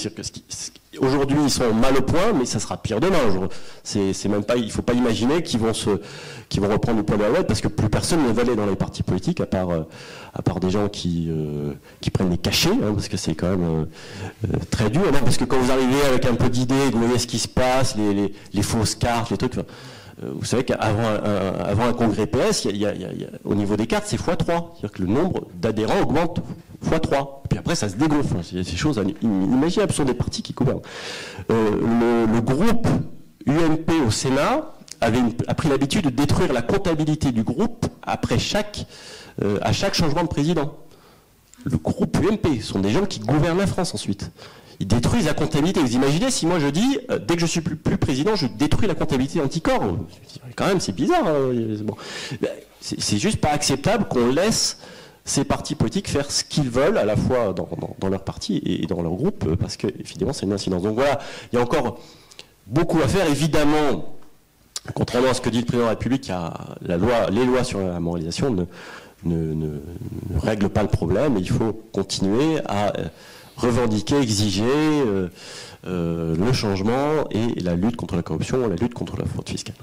Aujourd'hui, ils sont mal au point, mais ça sera pire demain. C'est même pas. Il ne faut pas imaginer qu'ils vont reprendre le poids de la loi, parce que plus personne ne veut aller dans les partis politiques, à part des gens qui prennent des cachets, parce que c'est quand même très dur. Parce que quand vous arrivez avec un peu d'idées, vous voyez ce qui se passe, les fausses cartes, les trucs. Vous savez qu'avant un congrès PS, au niveau des cartes, c'est x3. C'est-à-dire que le nombre d'adhérents augmente x3. Puis après, ça se dégonfle. Il y a ces choses inimaginables. Ce sont des partis qui gouvernent. Le groupe UMP au Sénat a pris l'habitude de détruire la comptabilité du groupe à chaque changement de président. Le groupe UMP, ce sont des gens qui gouvernent la France ensuite. Ils détruisent la comptabilité. Vous imaginez si moi je dis, dès que je suis plus président, je détruis la comptabilité anticorps. Quand même, c'est bizarre. Bon. C'est juste pas acceptable qu'on laisse ces partis politiques faire ce qu'ils veulent, à la fois dans leur parti et dans leur groupe, parce que évidemment c'est une incidence. Donc voilà, il y a encore beaucoup à faire. Évidemment, contrairement à ce que dit le président de la République, les lois sur la moralisation ne règlent pas le problème. Et il faut continuer à revendiquer, exiger le changement et la lutte contre la corruption, la lutte contre la fraude fiscale.